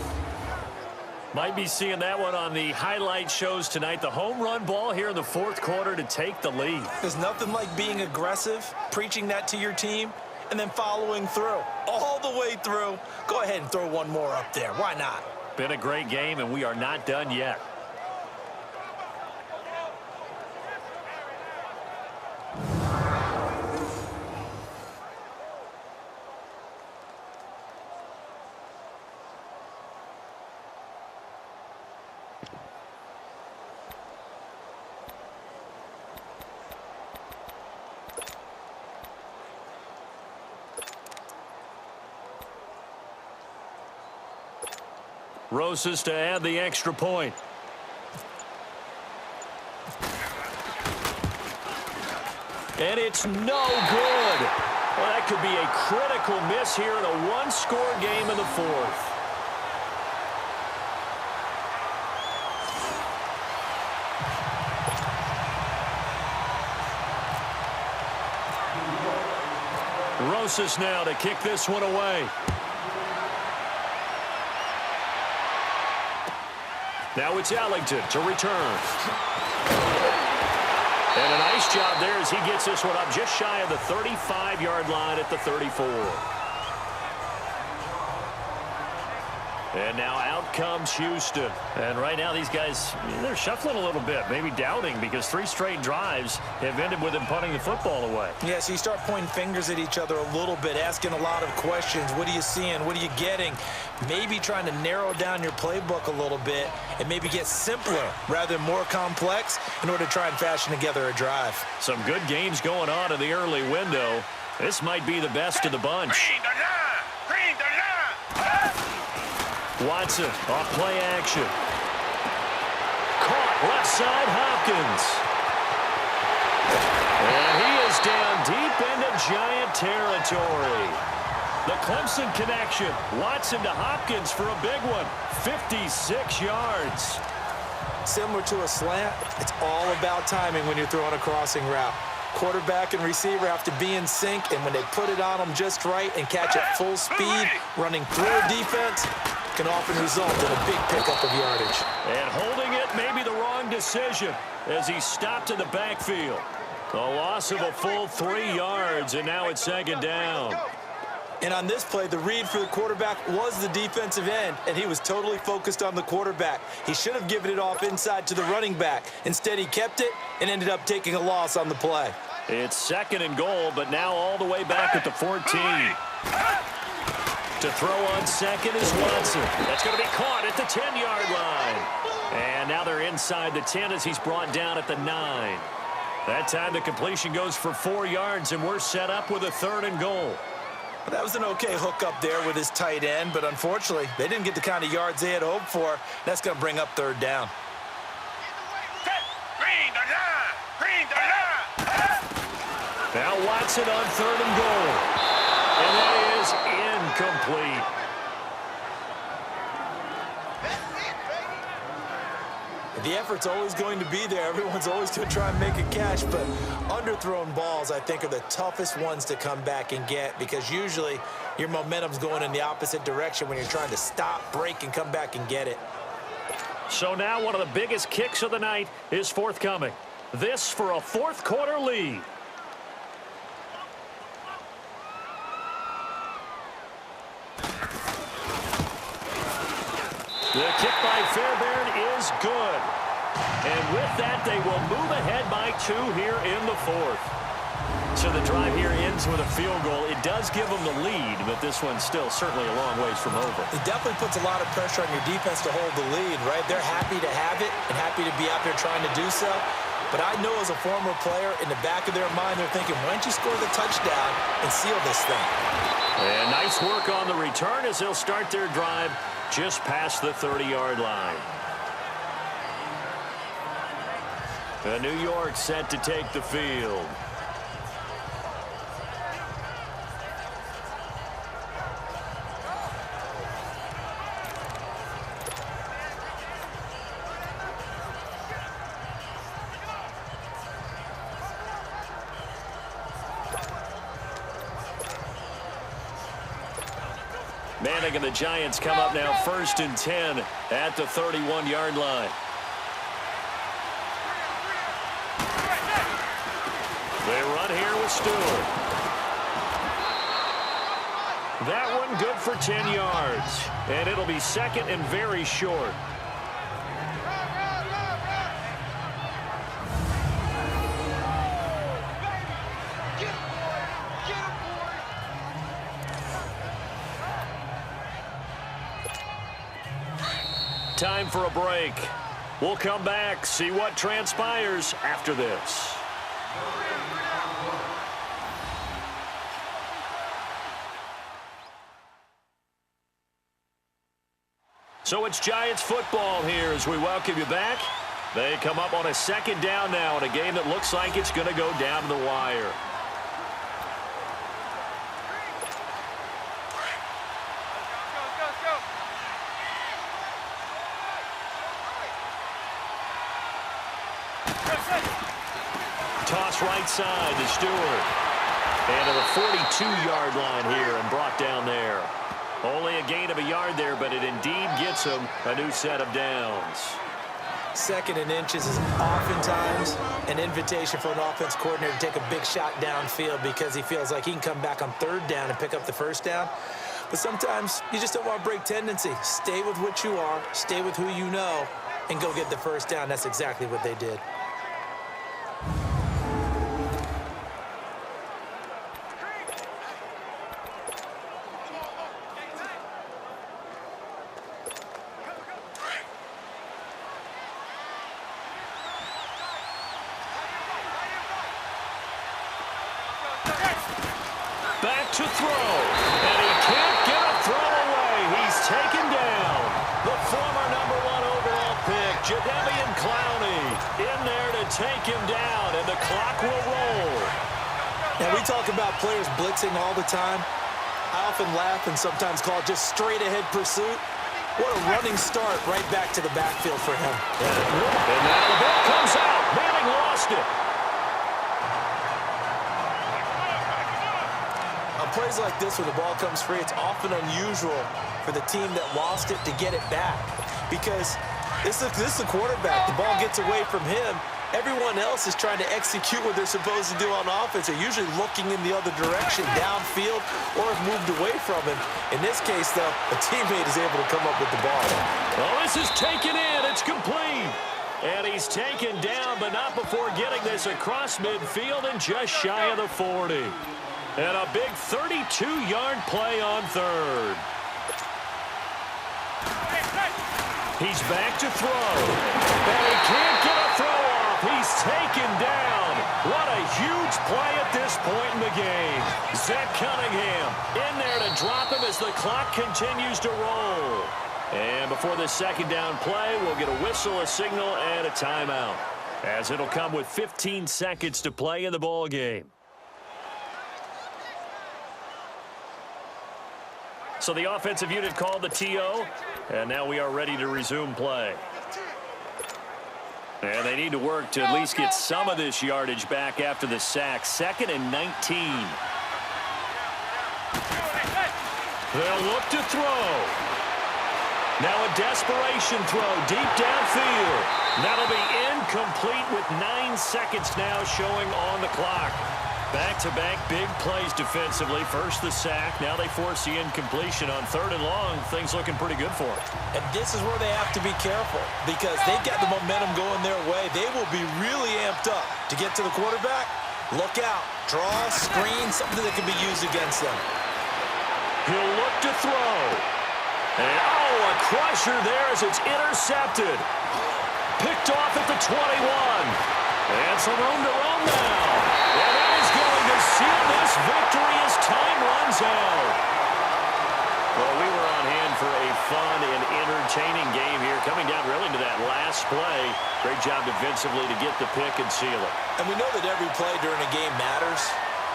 Might be seeing that one on the highlight shows tonight. The home run ball here in the 4th quarter to take the lead. There's nothing like being aggressive, preaching that to your team, and then following through. All the way through. Go ahead and throw one more up there. Why not? Been a great game, and we are not done yet. Rosas to add the extra point. And it's no good. Well, that could be a critical miss here in a one-score game in the 4th. Rosas now to kick this one away. Now it's Ellington to return. And a nice job there as he gets this one up just shy of the 35-yard line at the 34. And now out comes Houston. And right now these guys, they're shuffling a little bit, maybe doubting, because 3 straight drives have ended with them punting the football away. Yeah, so you start pointing fingers at each other a little bit, asking a lot of questions. What are you seeing? What are you getting? Maybe trying to narrow down your playbook a little bit and maybe get simpler rather than more complex in order to try and fashion together a drive. Some good games going on in the early window. This might be the best of the bunch. Green the line! Green the line! Watson off play action. Caught left side Hopkins. And he is down deep into Giant territory. The Clemson connection. Watson to Hopkins for a big one. 56 yards. Similar to a slant, it's all about timing when you're throwing a crossing route. Quarterback and receiver have to be in sync, and when they put it on them just right and catch it full speed, running through a defense can often result in a big pickup of yardage. And holding it may be the wrong decision as he stopped in the backfield. A loss of a full 3 yards, and now it's 2nd down. And on this play, the read for the quarterback was the defensive end, and he was totally focused on the quarterback. He should have given it off inside to the running back. Instead, he kept it and ended up taking a loss on the play. It's 2nd and goal, but now all the way back at the 14. To throw on 2nd is Watson. That's going to be caught at the 10-yard line. And now they're inside the 10 as he's brought down at the 9. That time the completion goes for 4 yards, and we're set up with a 3rd and goal. That was an okay hook up there with his tight end, but unfortunately, they didn't get the kind of yards they had hoped for. That's going to bring up 3rd down. Green the line! Green the line! Now Watson on 3rd and goal. And that is incomplete. The effort's always going to be there. Everyone's always going to try and make a catch, but underthrown balls, I think, are the toughest ones to come back and get, because usually your momentum's going in the opposite direction when you're trying to stop, break, and come back and get it. So now one of the biggest kicks of the night is forthcoming. This for a 4th quarter lead. The kick by Fairbairn is good. And with that, they will move ahead by 2 here in the 4th. So the drive here ends with a field goal. It does give them the lead, but this one's still certainly a long ways from over. It definitely puts a lot of pressure on your defense to hold the lead, right? They're happy to have it and happy to be out there trying to do so. But I know as a former player, in the back of their mind, they're thinking, why don't you score the touchdown and seal this thing? And nice work on the return as they'll start their drive just past the 30-yard line. New York set to take the field. Manning and the Giants come up now 1st and 10 at the 31-yard line. They run here with Stewart. That one good for 10 yards. And it'll be 2nd and very short. Time for a break. We'll come back, see what transpires after this. So it's Giants football here as we welcome you back. They come up on a 2nd down now in a game that looks like it's going to go down to the wire. Toss right side to Stewart. And to the 42-yard line here and brought down there. Only a gain of a yard there, but it indeed gets him a new set of downs. 2nd and inches is oftentimes an invitation for an offense coordinator to take a big shot downfield because he feels like he can come back on 3rd down and pick up the 1st down. But sometimes you just don't want to break tendency. Stay with what you are, stay with who you know, and go get the 1st down. That's exactly what they did. Back to throw, and he can't get a throw away. He's taken down. The former #1 overall pick, Jadeveon Clowney, in there to take him down, and the clock will roll. Now, we talk about players blitzing all the time. I often laugh and sometimes call it just straight-ahead pursuit. What a running start right back to the backfield for him. And now the ball comes out. Manning lost it. On plays like this, when the ball comes free, it's often unusual for the team that lost it to get it back. Because this is the quarterback. The ball gets away from him. Everyone else is trying to execute what they're supposed to do on offense. They're usually looking in the other direction, downfield, or have moved away from him. In this case, though, a teammate is able to come up with the ball. Well, this is taken in. It's complete. And he's taken down, but not before getting this across midfield and just shy of the 40. And a big 32-yard play on 3rd. He's back to throw. And he can't get a throw off. He's taken down. What a huge play at this point in the game. Zach Cunningham in there to drop him as the clock continues to roll. And before this 2nd down play, we'll get a whistle, a signal, and a timeout, as it'll come with 15 seconds to play in the ball game. So the offensive unit called the TO, and now we are ready to resume play. And they need to work to at least get some of this yardage back after the sack. 2nd and 19. They'll look to throw. Now a desperation throw deep downfield. That'll be incomplete with 9 seconds now showing on the clock. Back-to-back big plays defensively. First the sack. Now they force the incompletion on 3rd and long. Things looking pretty good for them. And this is where they have to be careful because they've got the momentum going their way. They will be really amped up to get to the quarterback. Look out. Draw, screen, something that can be used against them. He'll look to throw. And, a crusher there as it's intercepted. Picked off at the 21. And some room to run now. And that is going to seal this victory as time runs out. Well, we were on hand for a fun and entertaining game here, coming down really to that last play. Great job defensively to get the pick and seal it. And we know that every play during a game matters.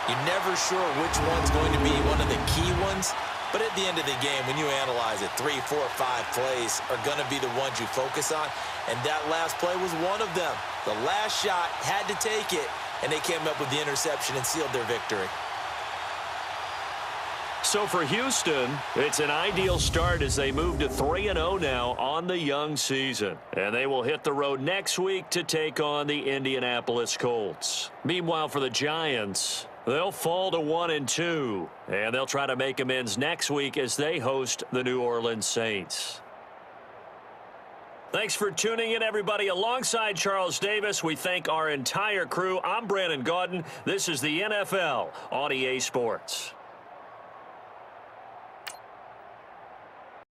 You're never sure which one's going to be one of the key ones. But at the end of the game, when you analyze it, 3, 4, 5 plays are going to be the ones you focus on. And that last play was one of them. The last shot had to take it, and they came up with the interception and sealed their victory. So for Houston, it's an ideal start as they move to 3-0 now on the young season. And they will hit the road next week to take on the Indianapolis Colts. Meanwhile, for the Giants, they'll fall to 1-2. And they'll try to make amends next week as they host the New Orleans Saints. Thanks for tuning in, everybody. Alongside Charles Davis, we thank our entire crew. I'm Brandon Gaudin. This is the NFL on EA Sports.